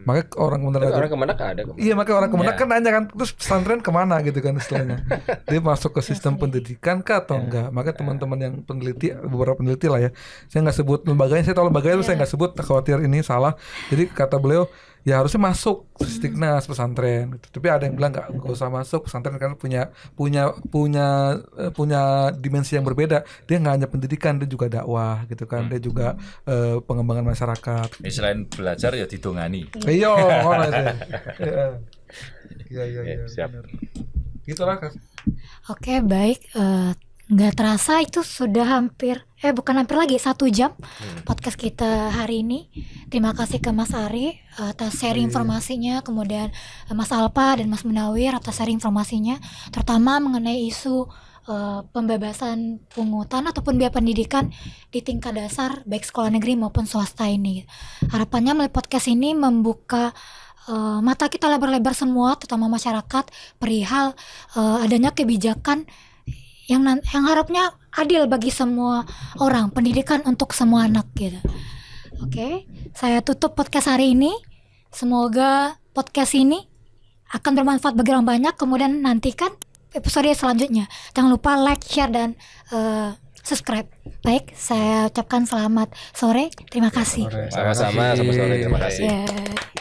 Makanya orang Kemenak ada. Iya, makanya orang Kemenak kan nanya kan, terus pesantren kemana gitu kan istilahnya. Dia masuk ke sistem pendidikan kah atau enggak? Maka teman-teman yang peneliti, beberapa peneliti lah ya, saya nggak sebut lembaganya, saya tahu lembaganya itu saya nggak sebut, khawatir ini salah. Jadi kata beliau, ya harusnya masuk Sisdiknas pesantren gitu. Tapi ada yang bilang nggak usah masuk, pesantren kan punya dimensi yang berbeda. Dia nggak hanya pendidikan, dia juga dakwah gitu kan, dia juga pengembangan masyarakat. Selain belajar ya didongani. Iya, ngono itu. Iya. Siap. Gitulah kan. Oke, baik. Nggak terasa itu sudah bukan hampir lagi 1 jam podcast kita hari ini. Terima kasih ke Mas Ari atas sharing informasinya, kemudian Mas Alpa dan Mas Munawir atas sharing informasinya, terutama mengenai isu pembebasan pungutan ataupun biaya pendidikan di tingkat dasar baik sekolah negeri maupun swasta ini. Harapannya melalui podcast ini membuka mata kita lebar-lebar semua, terutama masyarakat, perihal adanya kebijakan yang harapnya adil bagi semua orang, pendidikan untuk semua anak gitu. Oke, saya tutup podcast hari ini. Semoga podcast ini akan bermanfaat bagi orang banyak. Kemudian nantikan episode selanjutnya. Jangan lupa like, share, dan subscribe. Baik, saya ucapkan selamat sore. Terima kasih. Sama-sama, selamat sore. Terima kasih. Yeah.